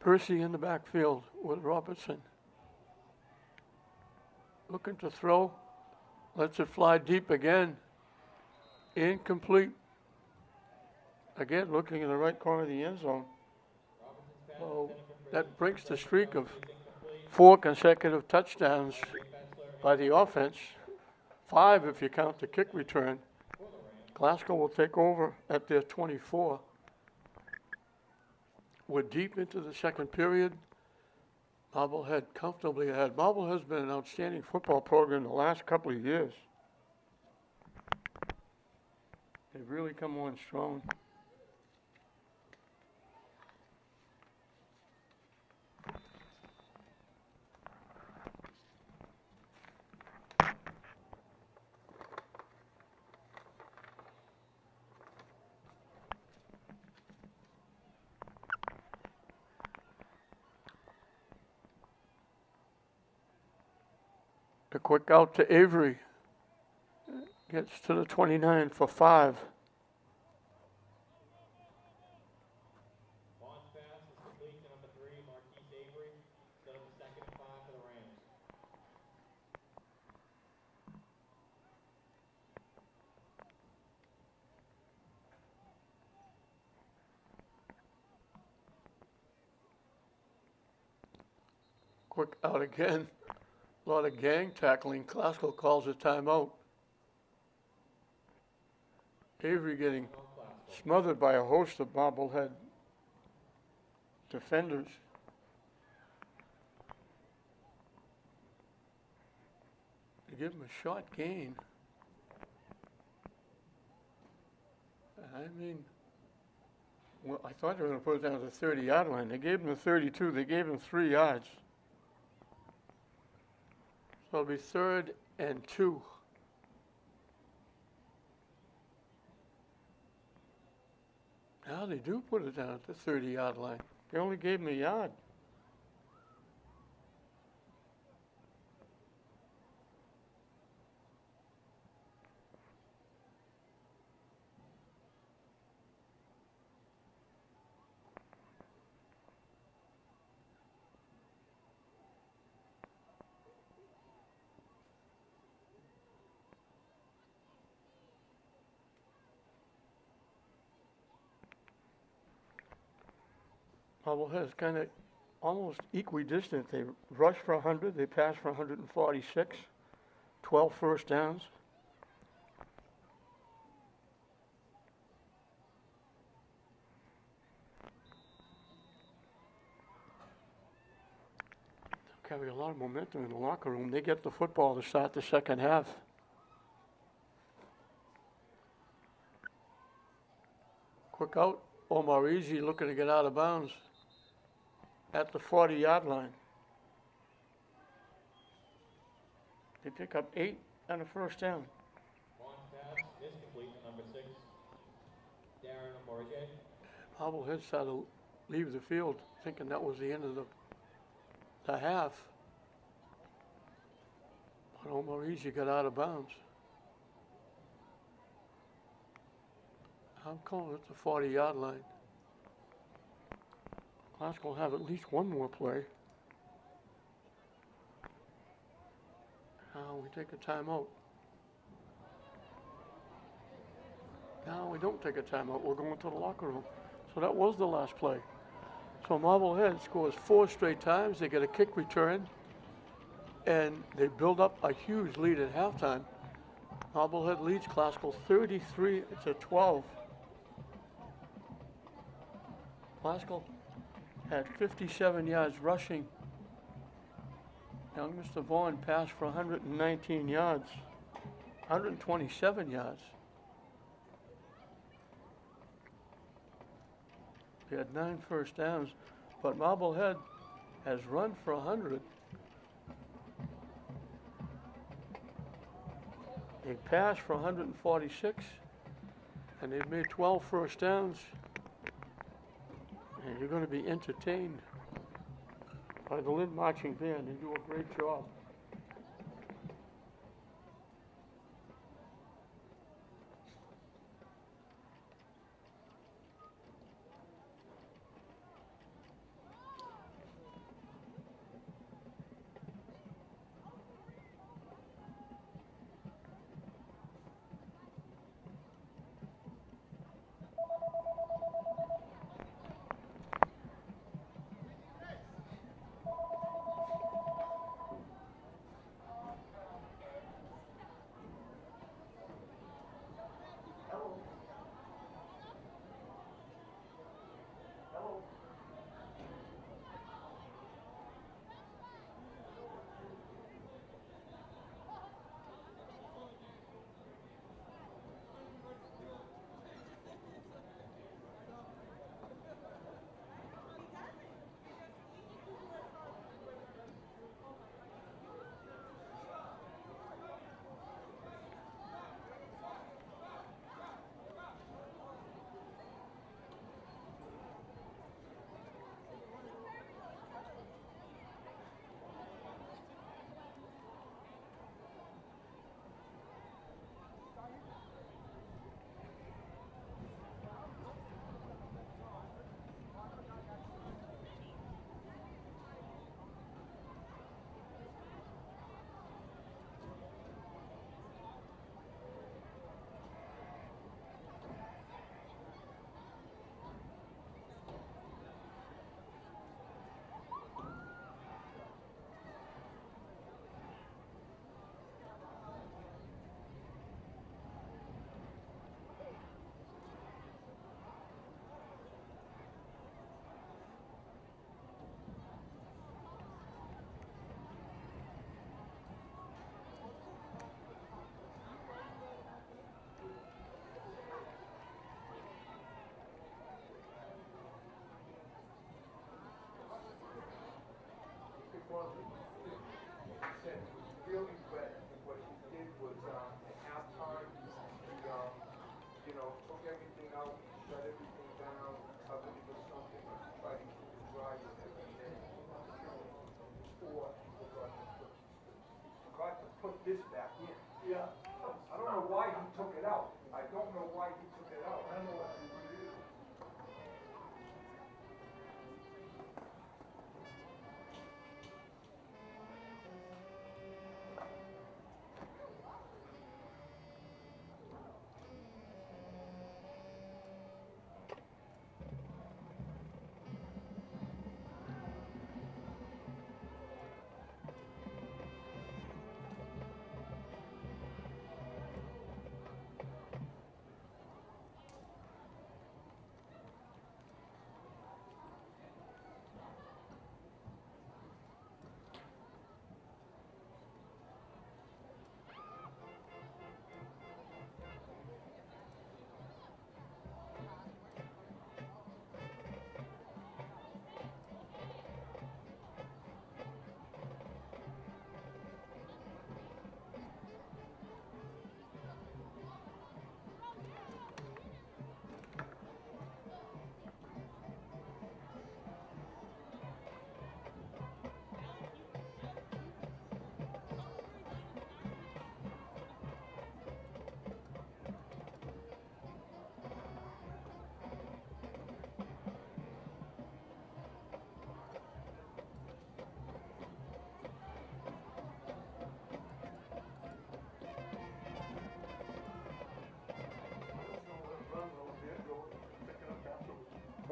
Percy in the backfield with Robertson. Looking to throw. Lets it fly deep again. Incomplete. Again, looking in the right corner of the end zone. So that breaks the streak of 4 consecutive touchdowns by the offense. 5 if you count the kick return. Glasgow will take over at their 24. We're deep into the second period. Marblehead comfortably ahead. Marblehead's been an outstanding football program the last couple of years. They've really come on strong. A quick out to Avery. Gets to the 29 for 5. Launch pass is complete to number 3, Marquise Avery. Set up a second and 5 for the Rams. Quick out again. A lot of gang tackling. Glasgow calls a timeout. Avery getting smothered by a host of Marblehead defenders. They give him a short gain. I mean, well, I thought they were going to put it down to the 30-yard line. They gave him the 32. They gave him 3 yards. So it'll be 3rd and 2. Now they do put it down at the 30-yard line. They only gave him a yard. Marblehead is kind of almost equidistant. They rush for 100, they pass for 146, 12 first downs. They'll carry a lot of momentum in the locker room. They get the football to start the second half. Quick out. Omar Easy looking to get out of bounds at the 40-yard line. They pick up 8 and a first down. Launch pass is complete to number 6, Darren Marblehead. Marblehead started to leave the field thinking that was the end of the half. But Omar Easy got out of bounds. I'm calling it the 40-yard line. Glasgow will have at least one more play. Now we take a timeout. No, we don't take a timeout. We're going to the locker room. So that was the last play. So Marblehead scores 4 straight times. They get a kick return. And they build up a huge lead at halftime. Marblehead leads Glasgow 33-12. Glasgow had 57 yards rushing. Young Mr. Vaughn passed for 119 yards, 127 yards. They had 9 first downs, but Marblehead has run for 100. They passed for 146, and they've made 12 first downs. And you're going to be entertained by the Lynn Marching Band. They do a great job. took everything out, shut everything down, covered it with something, or tried to keep it dry with it, and then before forgot to put this back in. Yeah. I don't know why he took it out. I don't know why he took it out. I don't know what he did.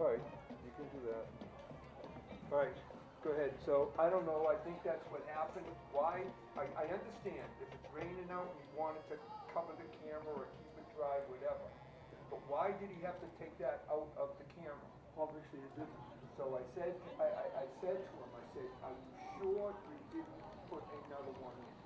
All right, you can do that. All right, go ahead. So, I don't know, I think that's what happened. Why? I understand, if it's raining out, we wanted to cover the camera or keep it dry, whatever. But why did he have to take that out of the camera? Obviously it didn't. So I said, I said to him, I said, are you sure you didn't put another one in?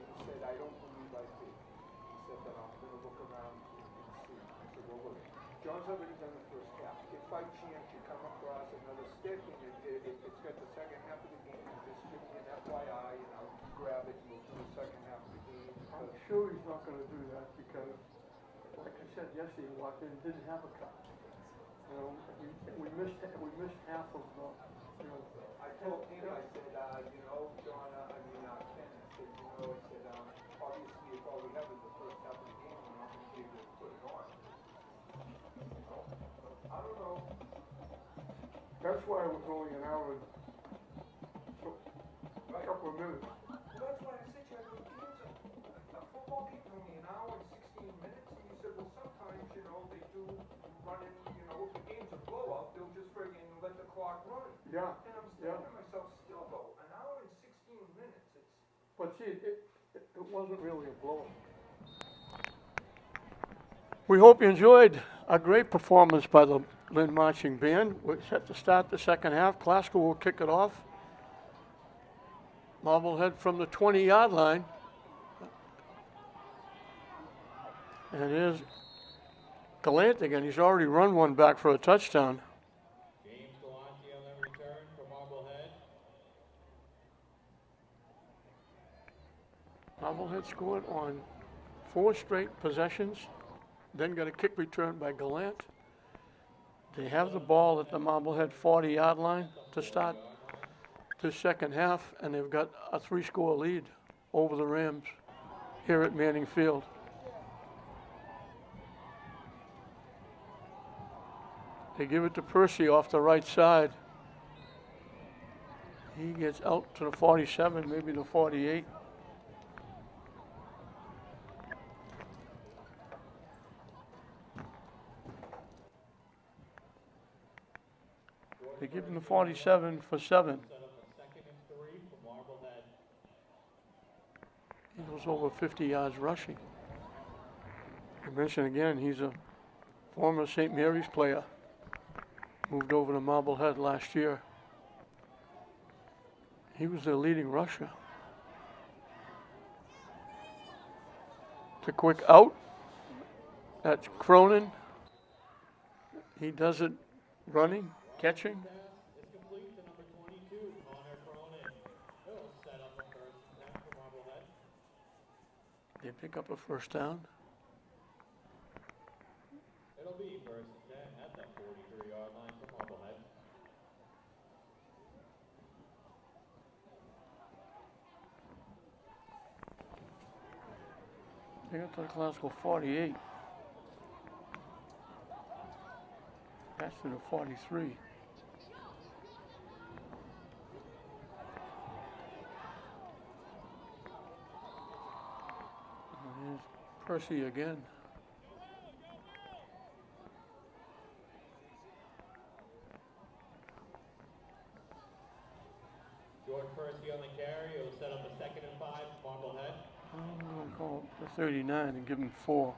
And he said, I don't believe I did. He said, but I'm gonna look around and see. I said, well, look, John's already done the first half. If by chance you come across another stick and it's got the second half of the game, just give me an FYI and I'll grab it and we'll do the second half of the game. I'm sure he's not gonna do that because, like I said yesterday, he walked in and didn't have a cup. You know, we missed half of the, you know. I told him, I said, you know, John, Ken, I said, you know, I said, obviously if all we have is the first half of the game, we're not gonna be able to put it on. I don't know. That's why it was only an hour and a couple of minutes. Well, that's why I said to you, a football game is only an hour and 16 minutes, and you said, well, sometimes, you know, they do run in, you know, if the game's a blowout, they'll just friggin' let the clock run. Yeah. And I'm thinking to myself, still though, an hour and 16 minutes, it's... But see, it wasn't really a blow. We hope you enjoyed a great performance by the Lynn Marching Band. We're set to start the second half. Glasgow will kick it off. Marblehead from the 20-yard line. And here's Gallant again. He's already run one back for a touchdown. James Galante on the return for Marblehead. Marblehead scored on 4 straight possessions, then got a kick return by Gallant. They have the ball at the Marblehead 40-yard line to start the second half, and they've got a 3-score lead over the Rams here at Manning Field. They give it to Percy off the right side. He gets out to the 47, maybe the 48. They give him the 47 for 7. Set up a 2nd and 3 for Marblehead. He goes over 50 yards rushing. I mention again, he's a former St. Mary's player. Moved over to Marblehead last year. He was their leading rusher. It's a quick out. That's Cronin. He does it running, catching. Pass is complete to number 22, Connor Cronin. He'll set up a first down for Marblehead. They pick up a first down. It'll be first and 10 at the 43-yard line for Marblehead. They got to the classical 48. That's to the 43. Here's Percy again. George Percy on the carry. It'll set up a 2nd and 5, Marblehead. I'm going to call the 39 and give him 4.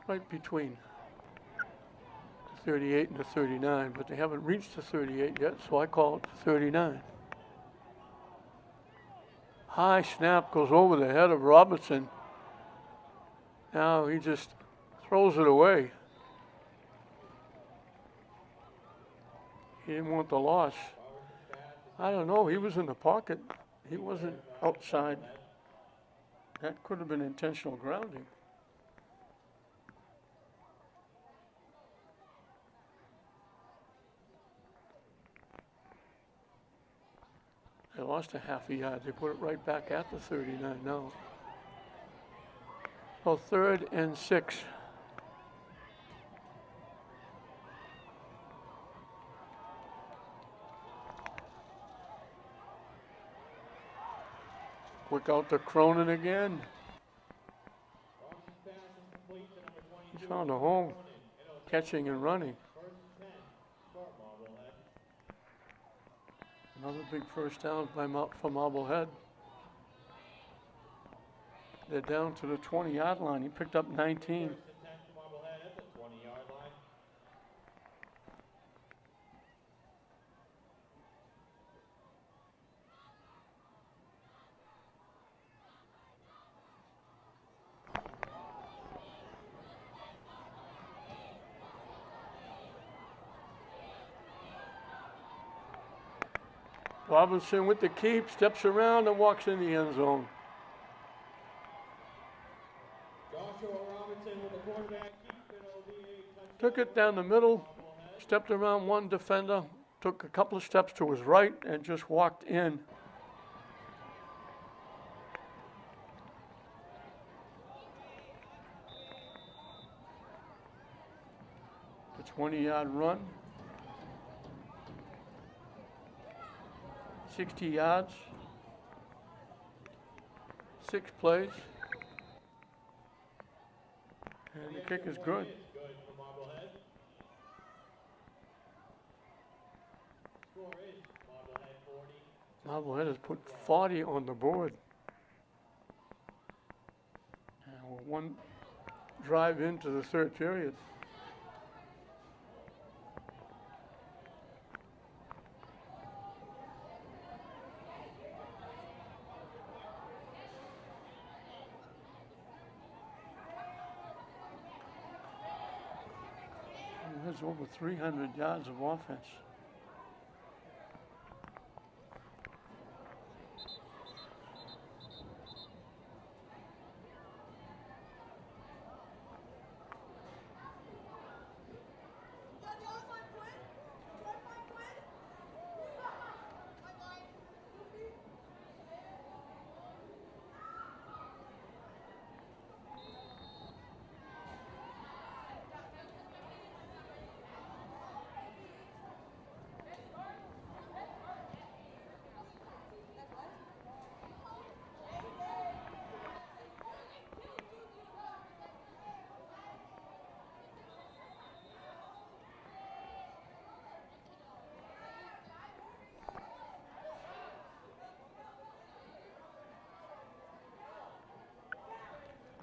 Right between the 38 and the 39, but they haven't reached the 38 yet, so I call it the 39. High snap goes over the head of Robertson. Now he just throws it away. He didn't want the loss. I don't know, he was in the pocket. He wasn't outside. That could have been intentional grounding. They lost a half a yard. They put it right back at the 39 now. So 3rd and 6. Quick out to Cronin again. He's found a home, catching and running. Another big first down for Marblehead. They're down to the 20-yard line. He picked up 19. Robinson with the keep, steps around and walks in the end zone. Joshua Robinson with the quarterback. Took it down the middle, stepped around one defender, took a couple of steps to his right, and just walked in. The 20-yard run. 60 yards, 6 plays, and the kick is good. Marblehead has put 40 on the board. And we're one drive into the 3rd period. There's over 300 yards of offense.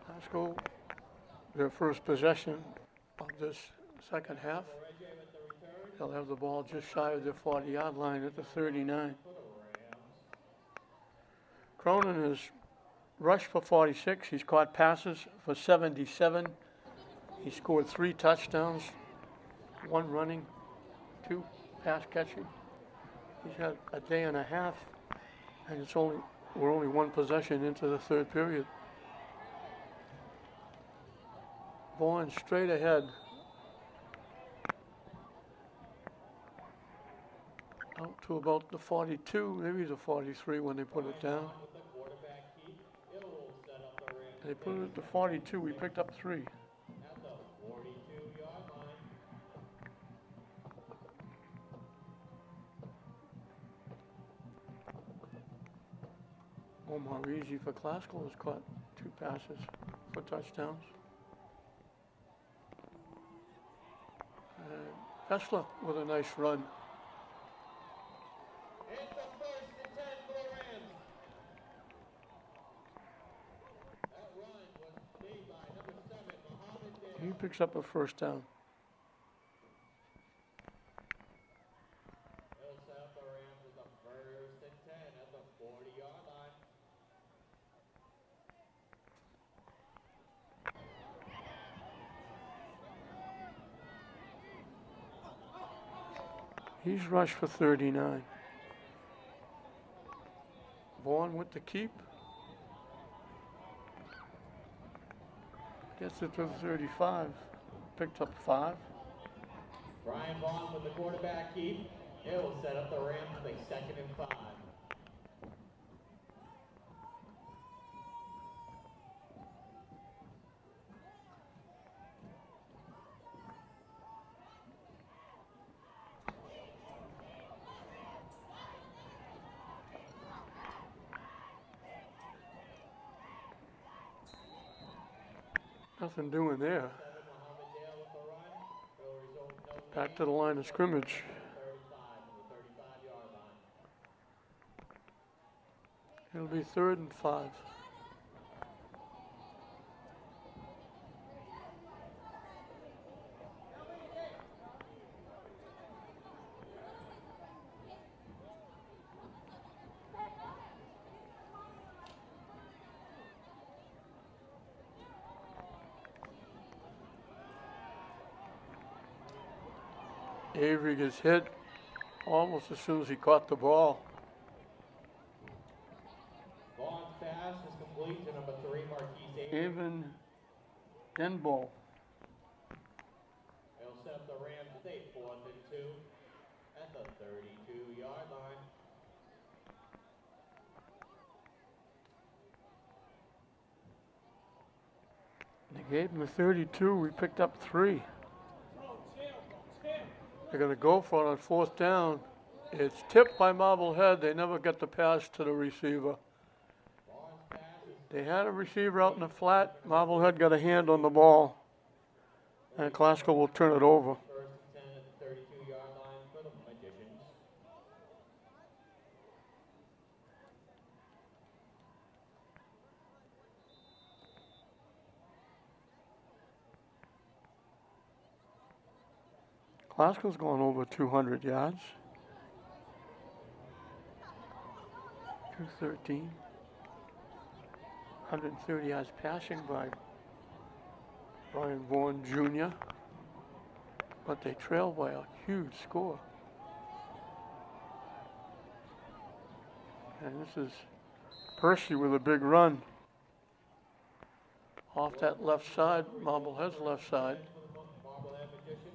Glasgow, their first possession of this second half. They'll have the ball just shy of their 40-yard line at the 39. Cronin has rushed for 46. He's caught passes for 77. He scored 3 touchdowns, 1 running, 2 pass catching. He's had a day and a half, and we're only 1 possession into the 3rd period. Vaughn straight ahead. Out to about the 42, maybe the 43 when they put it down. With the quarterback keep, it will set up the Rams. They put it at the 42, we picked up 3. At the 42-yard line. Omar Easy for Classical has caught 2 passes for touchdowns. Fessler with a nice run. It's the 1st and 10 for the Rams. That run was made by number 7, Marblehead. He picks up a first down. It'll set up the Rams with the 1st and 10 at the 40-yard line. He's rushed for 39. Vaughn with the keep. Gets it to the 35. Picked up 5. Brian Vaughn with the quarterback keep. It will set up the Rams with a 2nd and 5. Nothing doing there. 7, Marblehead with the run. It'll result in no Back gain. to the line of scrimmage. 35 from the 35-yard line. It'll be 3rd and 5. Avery gets hit almost as soon as he caught the ball. Vaughn's pass is complete to number 3, Marquise Avery. Even Denbo. It'll set up the Rams with a 4th and 2 at the 32-yard line. They gave him a 32. We picked up 3. They're going to go for it on 4th down. It's tipped by Marblehead. They never get the pass to the receiver. Vaughn's pass is They had a receiver out in the flat. Marblehead got a hand on the ball. And Classical will turn it over. 1st and 10 at the 32-yard line for the Magicians. Classical's gone over 200 yards. 213. 130 yards passing by Brian Vaughan Jr. But they trail by a huge score. And this is Percy with a big run. Off that left side, Marblehead's left side. For the Marblehead Magicians.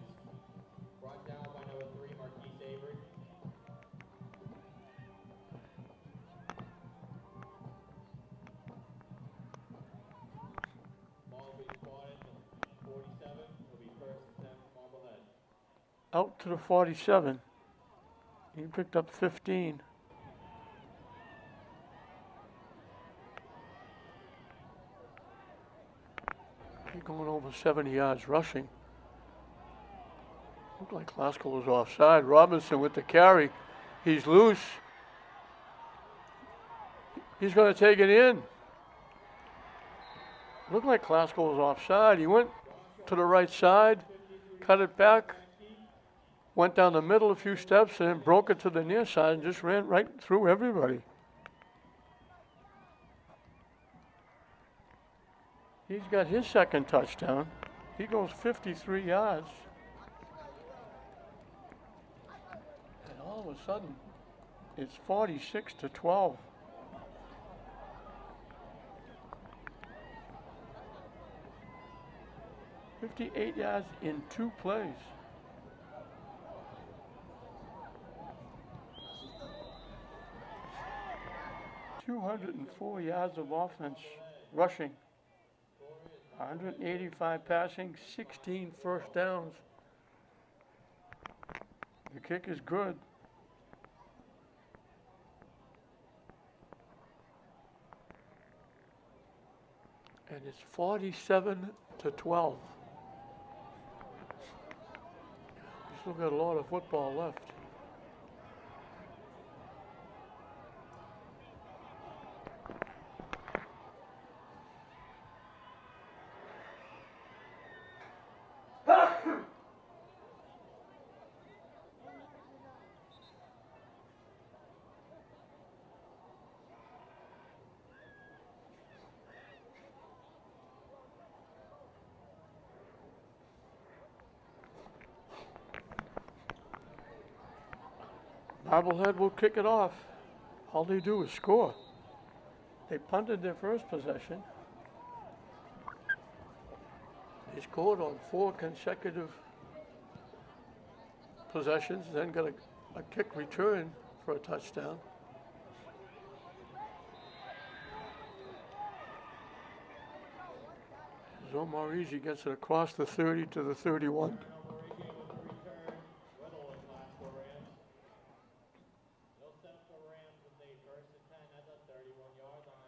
Brought down by number 3, Marquise Avery. Ball will be spotted at the 47. It'll be 1st and 10 for Marblehead. Out to the 47. He picked up 15. He's going over 70 yards rushing. Looked like Classical was offside. Robinson with the carry. He's loose. He's going to take it in. Looked like Classical was offside. He went to the right side, cut it back, went down the middle a few steps, and then broke it to the near side and just ran right through everybody. He's got his 2nd touchdown. He goes 53 yards. And all of a sudden, it's 46-12. 58 yards in 2 plays. $204 yards of offense rushing. 185 passing, 16 first downs. The kick is good. And it's 47-12. We still got a lot of football left. Marblehead will kick it off. All they do is score. They punted their first possession. They scored on 4 consecutive possessions, then got a kick return for a touchdown. Omar Easy gets it across the 30 to the 31.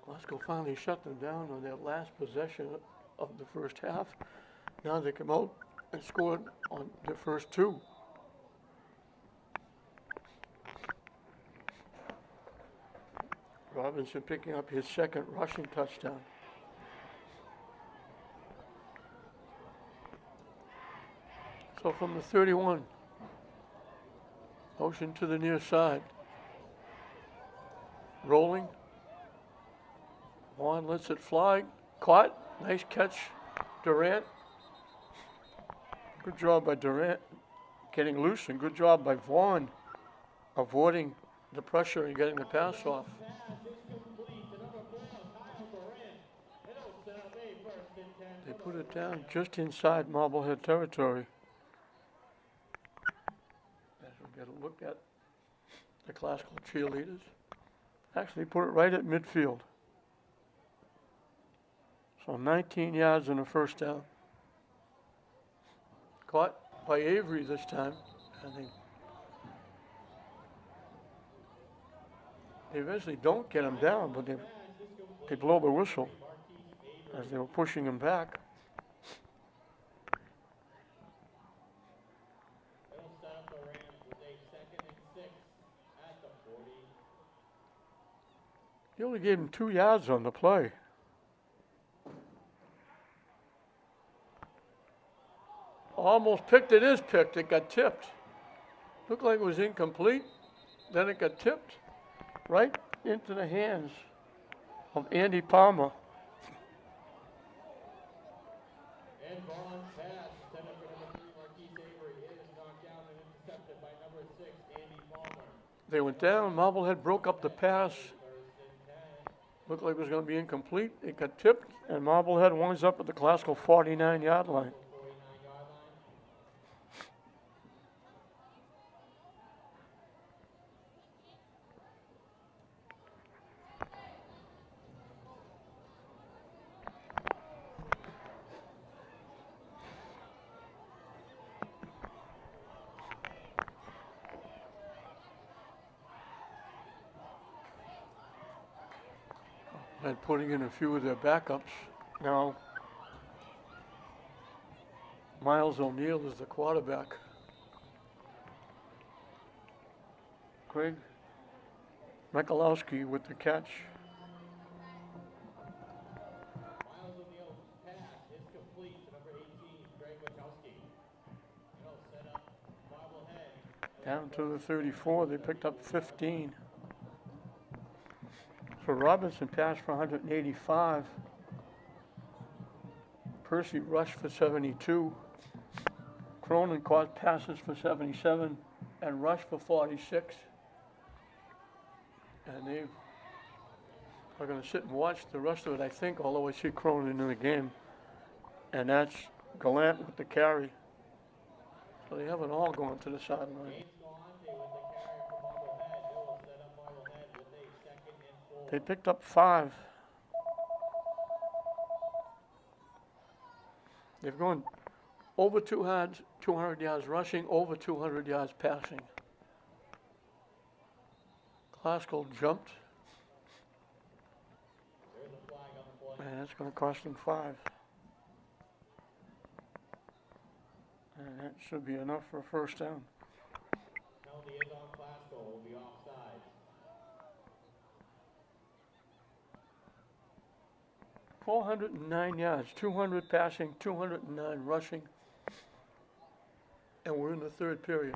Glasgow finally shut them down on their last possession of the first half. Now they come out and scored on their first 2. Robinson picking up his second rushing touchdown. So from the 31, motion to the near side. Rolling. Vaughn lets it fly. Caught. Nice catch, Durant. Good job by Durant getting loose, and good job by Vaughn avoiding the pressure and getting the pass off. They put it down just inside Marblehead territory. As we get a look at the classical cheerleaders. Actually put it right at midfield. So 19 yards and a first down. Caught by Avery this time. I think they eventually don't get him down, but they blow the whistle as they were pushing him back. He only gave him 2 yards on the play. Almost picked. It is picked. It got tipped. Looked like it was incomplete. Then it got tipped right into the hands of Andy Palmer. And Vaughn's pass, set up for number 3, Marquise Avery. It is knocked down and intercepted by number 6, Andy Palmer. They went down. Marblehead broke up the pass. Looked like it was going to be incomplete. It got tipped, and Marblehead winds up at the classical 49-yard line. And putting in a few of their backups. Now, Miles O'Neill is the quarterback. Craig Michalowski with the catch. Miles O'Neill's pass is complete to number 18, Greg Wachowski. It'll set up Marblehead. Down to the 34. They picked up 15. So Robinson passed for 185. Percy rushed for 72. Cronin caught passes for 77 and rushed for 46. And they are going to sit and watch the rest of it, I think, although I see Cronin in the game. And that's Gallant with the carry. So they haven't all gone to the sideline. James Galante with the carry for Marblehead. They will set up Marblehead with a 2nd and 4. They picked up 5. They've gone over 200 yards rushing, over 200 yards passing. Classical jumped, There's a flag on the play. and that's going to cost them 5. And that should be enough for a first down. Penalty is on Glasgow. Will be offside. 409 yards, 200 passing, 209 rushing, and we're in the third period.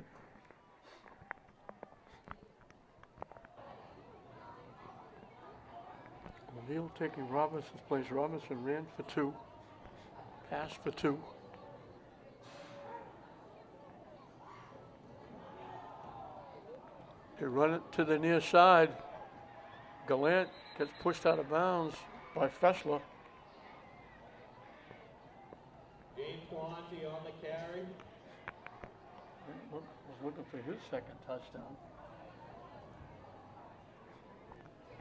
O'Neal taking Robinson's place. Robinson ran for 2, passed for 2. They run it to the near side. Gallant gets pushed out of bounds by Fessler. James Galante on the carry. Was looking for his 2nd touchdown.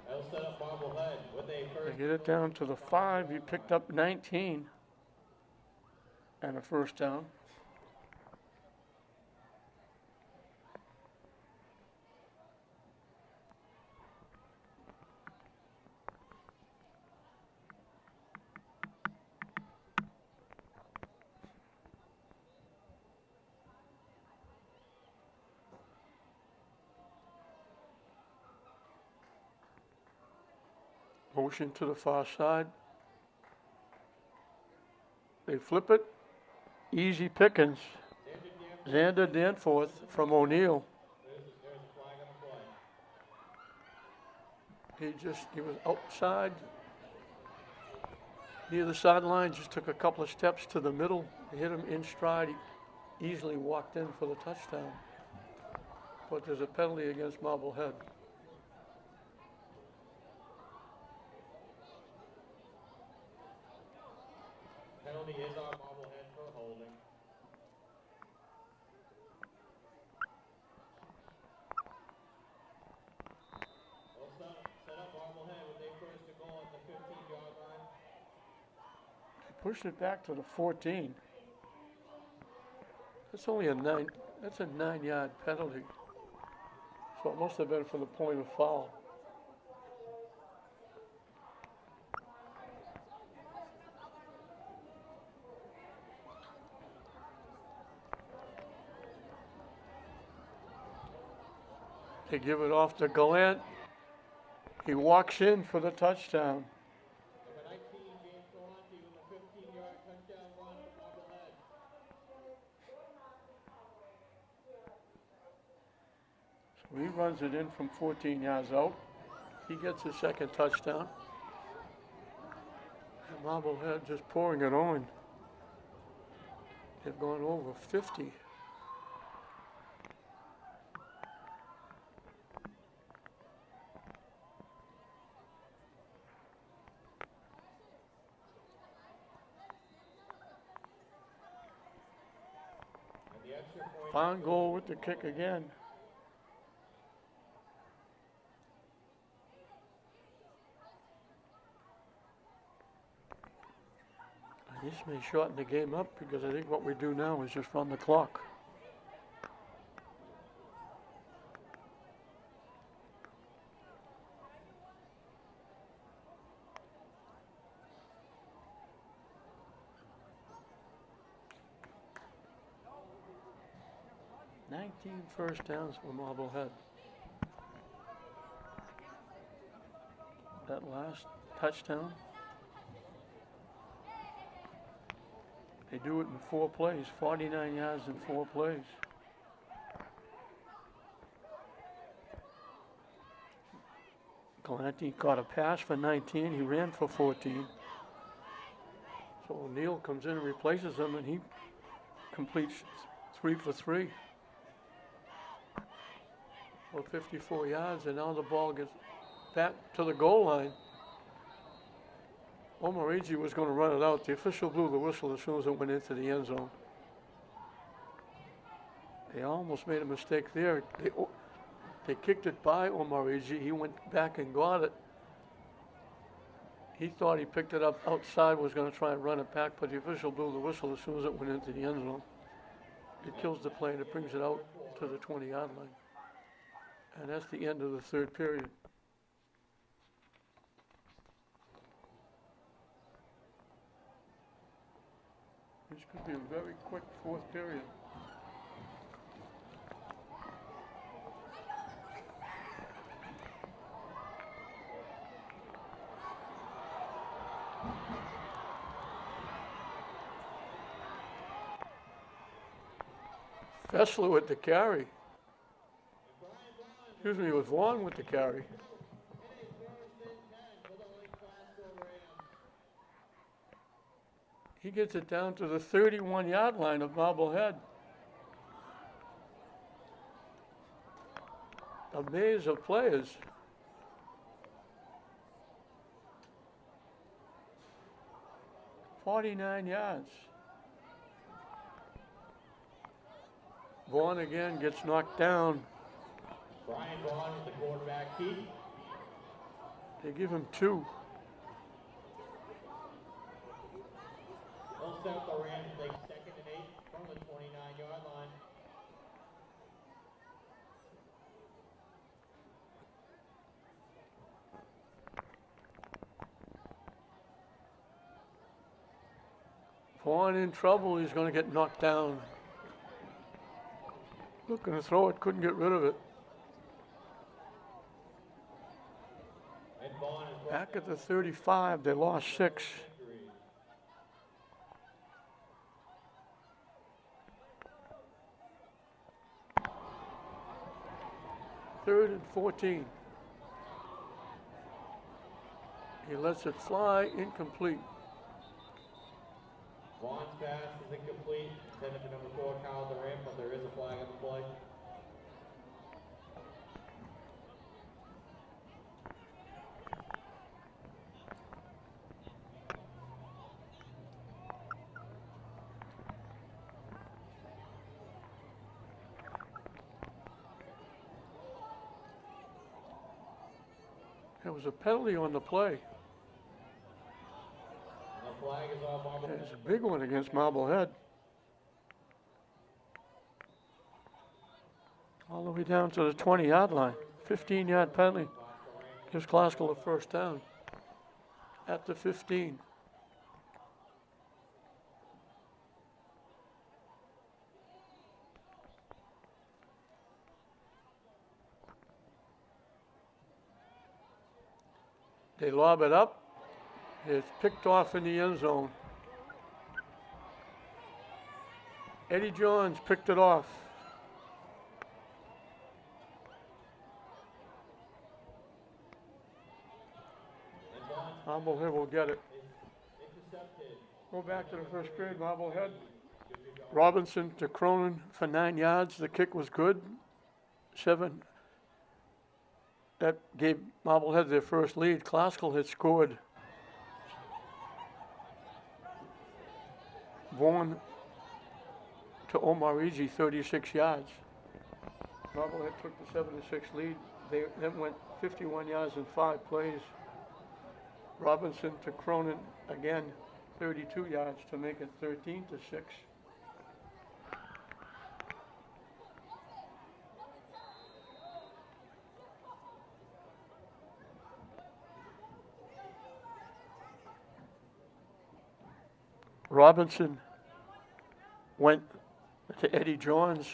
They'll set up Marblehead with a They first. get it down to the 5. He picked up 19 and a first down. Motion to the far side. They flip it. Easy pickings. Xander Danforth from O'Neal. There's a flag on the play. He was outside near the sideline, just took a couple of steps to the middle, hit him in stride. He easily walked in for the touchdown. But there's a penalty against Marblehead. Penalty is on Marblehead for holding. They'll set up Marblehead with a first and goal at the 15-yard line. Pushed it back to the 14. That's only a 9-yard penalty. So it must have been for the point of foul. They give it off to Gallant. He walks in for the touchdown. Number 19, James Galante with a 15-yard touchdown run for Marblehead. So he runs it in from 14 yards out. He gets his 2nd touchdown. And Marblehead just pouring it on. They've gone over 50. And the extra point. Fine goal with the kick again. This may shorten the game up because I think what we do now is just run the clock. First downs for Marblehead. That last touchdown, they do it in 4 plays, 49 yards in 4 plays. Galante caught a pass for 19, he ran for 14. So O'Neal comes in and replaces him, and he completes 3 for 3. For 54 yards, and now the ball gets back to the goal line. Omarigi was going to run it out. The official blew the whistle as soon as it went into the end zone. They almost made a mistake there. They kicked it by Omarigi. He went back and got it. He thought he picked it up outside, was going to try and run it back, but the official blew the whistle as soon as it went into the end zone. It kills the play and it brings it out to the 20-yard line. And that's the end of the third period. This could be a very quick fourth period. Fessler with the carry. Excuse me, it was Vaughn with the carry. He gets it down to the 31-yard line of Marblehead. A maze of players. "49 yards. Vaughn again gets knocked down. Brian Vaughn with the quarterback keep. They give him 2. They'll set the Rams take 2nd and 8 from the 29-yard line. Vaughn in trouble. He's going to get knocked down. Looking to throw it, couldn't get rid of it. And Vaughn is Back at the 35, they lost 6. Third and 14. He lets it fly, incomplete. Vaughn's pass is incomplete. Intended for number 4, Kyle Durant, but there is a flag on the play. There was a penalty on the play. The flag is on Marblehead. It's a big one against Marblehead. All the way down to the 20-yard line. 15-yard penalty. Gives Classical a first down. At the 15. They lob it up. It's picked off in the end zone. Eddie Johns picked it off. Marblehead will get it. Go back to the first period, Marblehead. Robinson to Cronin for 9 yards. The kick was good. 7. That gave Marblehead their first lead. Classical had scored. Vaughn to Omarigi, 36 yards. Marblehead took the 7-6 lead. They then went 51 yards in 5 plays. Robinson to Cronin again, 32 yards to make it 13-6. Robinson went to Eddie Johns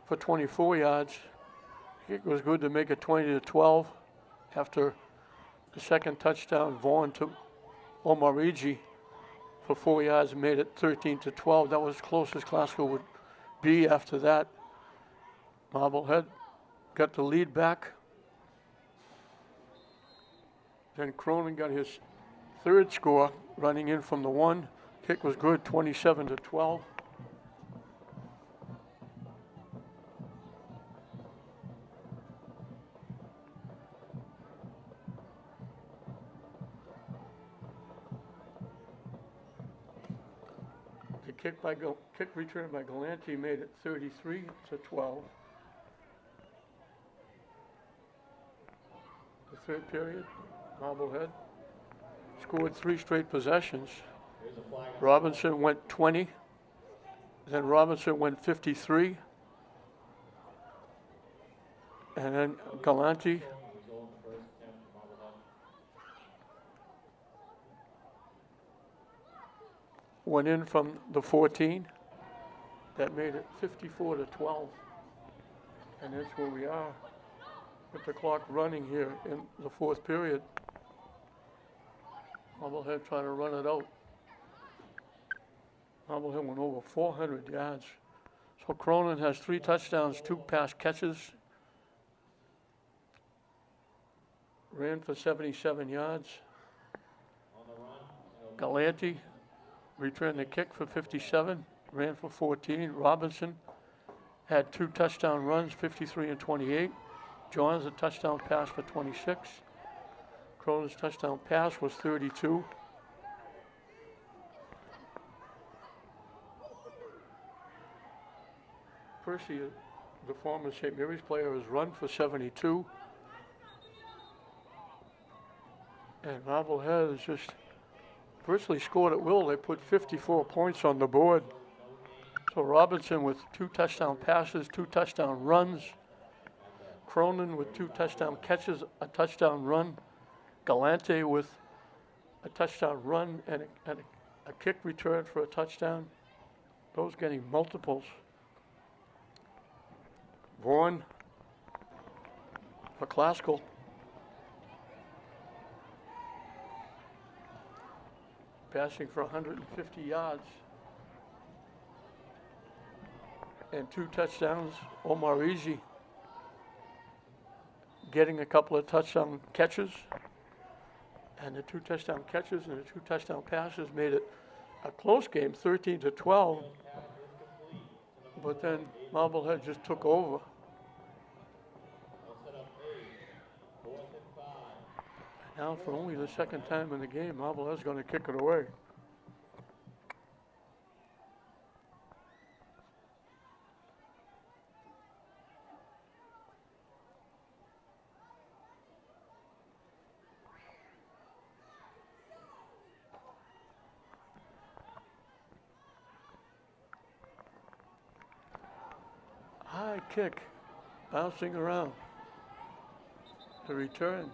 for 24 yards. It was good to make it 20-12 after the second touchdown. Vaughn to Omarigi for 4 yards and made it 13-12. That was as close as Classical would be after that. Marblehead got the lead back. Then Cronin got his third score running in from the 1. Kick was good, 27-12. kick return by Galante made it 33-12. The third period, Marblehead scored 3 straight possessions. There's a flag on the Robinson went 20, then Robinson went 53, and then Galante showing result in the first attempt for Marblehead. went in from the 14. That made it 54-12. And that's where we are with the clock running here in the fourth period. Marblehead trying to run it out. Marblehead went over 400 yards. So Cronin has 3 touchdowns, 2 pass catches. Ran for 77 yards. On the run, it'll be Galante returned the kick for 57, ran for 14. Robinson had 2 touchdown runs, 53 and 28. Johns a touchdown pass for 26. Cronin's touchdown pass was 32. Percy, the former St. Mary's player, has run for 72. And Marblehead has just virtually scored at will. They put 54 points on the board. So Robinson with 2 touchdown passes, 2 touchdown runs. Cronin with 2 touchdown catches, a touchdown run. Galante with a touchdown run and a kick return for a touchdown. Those getting multiples. Vaughan for Classical. Passing for 150 yards. And 2 touchdowns. Omar Easy getting a couple of touchdown catches. And the 2 touchdown catches and the 2 touchdown passes made it a close game, 13-12. But then Marblehead just took over. they'll set up A, 4th and 5. Now for only the second time in the game, Marblehead's going to kick it away. High kick, bouncing around. The return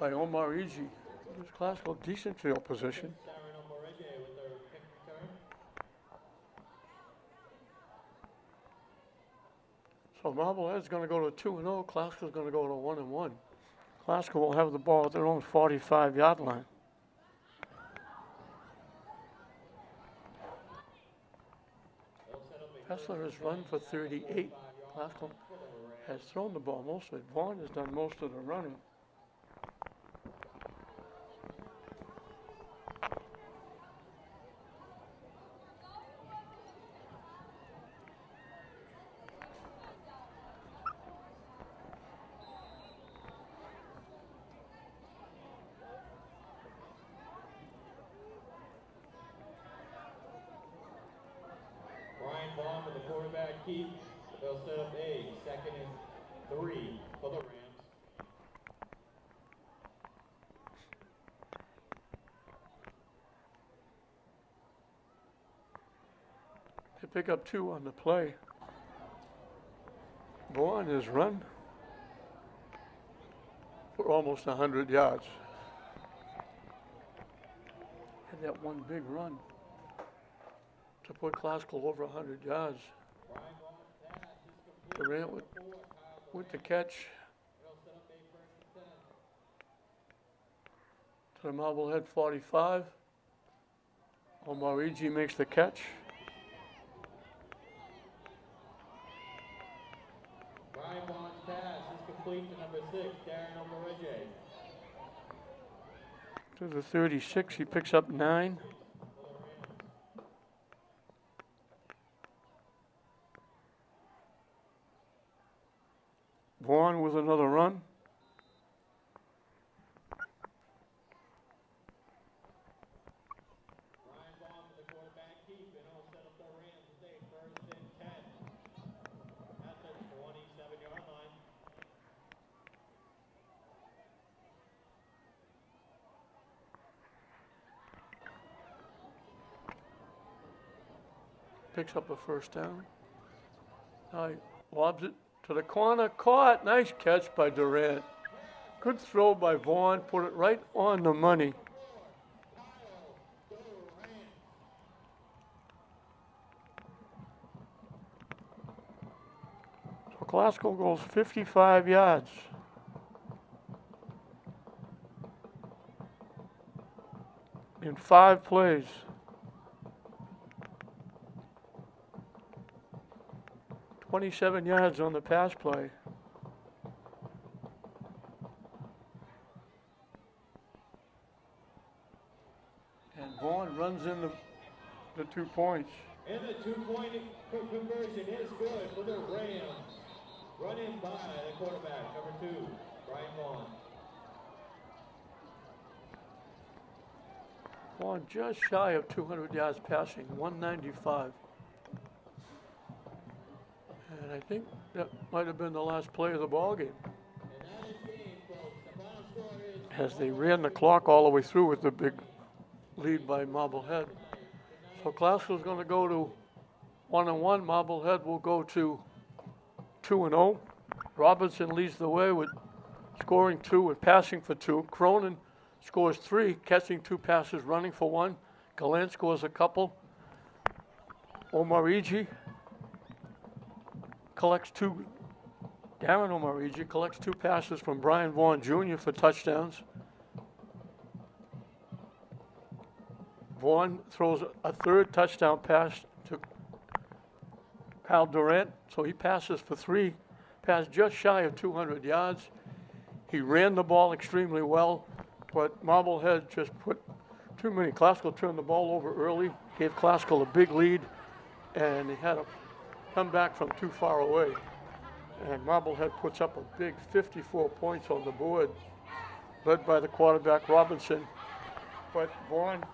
by Omar Easy. Gives Classical decent field position. Darren Omoreje with their kick return. So Marblehead's going to go to 2-0. Classical's going to go to 1-1. Classical will have the ball at their own 45-yard line. They'll set up a Hessler has run for 38. Classical has thrown the ball most of it. Vaughn has done most of the running. Brian Vaughn with the quarterback keep. They'll set up A, 2nd and 3 for the Rams. They pick up 2 on the play. Vaughn has run for almost 100 yards. Had that one big run to put Classical over 100 yards. Brian Vaughn's pass is complete. Durant with the catch They'll set up A, 1st and 10. to the Marblehead 45. Omarigi makes the catch. Brian Vaughn's pass is complete to number 6, Darren Omoreje. To the 36, he picks up 9. Vaughn with another run. Brian Vaughn with the picks up a first down. Now he lobs it to the corner, caught. Nice catch by Durant. Good throw by Vaughn, put it right on the money. So Glasgow goes 55 yards. In 5 plays. $27 yards on the pass play. And Vaughn runs in the 2 points. And the 2-point conversion is good for the Rams. Run in by the quarterback, number 2, Brian Vaughn. Vaughn just shy of 200 yards passing, 195. And I think that might have been the last play of the ball game. And that is game, folks. The final score is As they ran the clock all the way through with the big lead by Marblehead. So Glasgow's going to go to 1-1. Marblehead will go to 2-0. Robinson leads the way with scoring 2 and passing for 2. Cronin scores 3, catching 2 passes, running for 1. Gallant scores a couple. Omarigi collects 2. Darren Omarigi collects 2 passes from Brian Vaughn Jr. for touchdowns. Vaughn throws a 3rd touchdown pass to Kyle Durant, so he passes for 3, passed just shy of 200 yards. He ran the ball extremely well, but Marblehead just put too many. Glasgow turned the ball over early, gave Glasgow a big lead, and he had to come back from too far away. And Marblehead puts up a big 54 points on the board, led by the quarterback Robinson. But Vaughn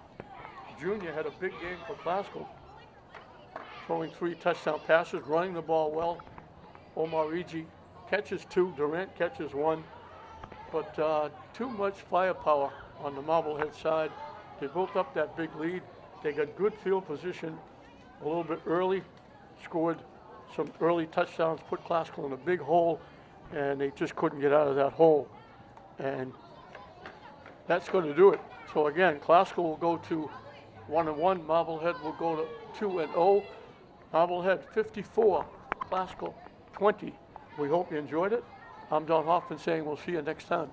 Jr. had a big game for Glasgow, throwing 3 touchdown passes, running the ball well. Omarigi catches 2, Durant catches 1, but too much firepower on the Marblehead side. They built up that big lead. They got good field position a little bit early, scored some early touchdowns, put Glasgow in a big hole, and they just couldn't get out of that hole. And that's going to do it. So again, Glasgow will go to 1-1. Marblehead will go to 2-0. Marblehead 54, Glasgow 20. We hope you enjoyed it. I'm Don Hoffman saying we'll see you next time.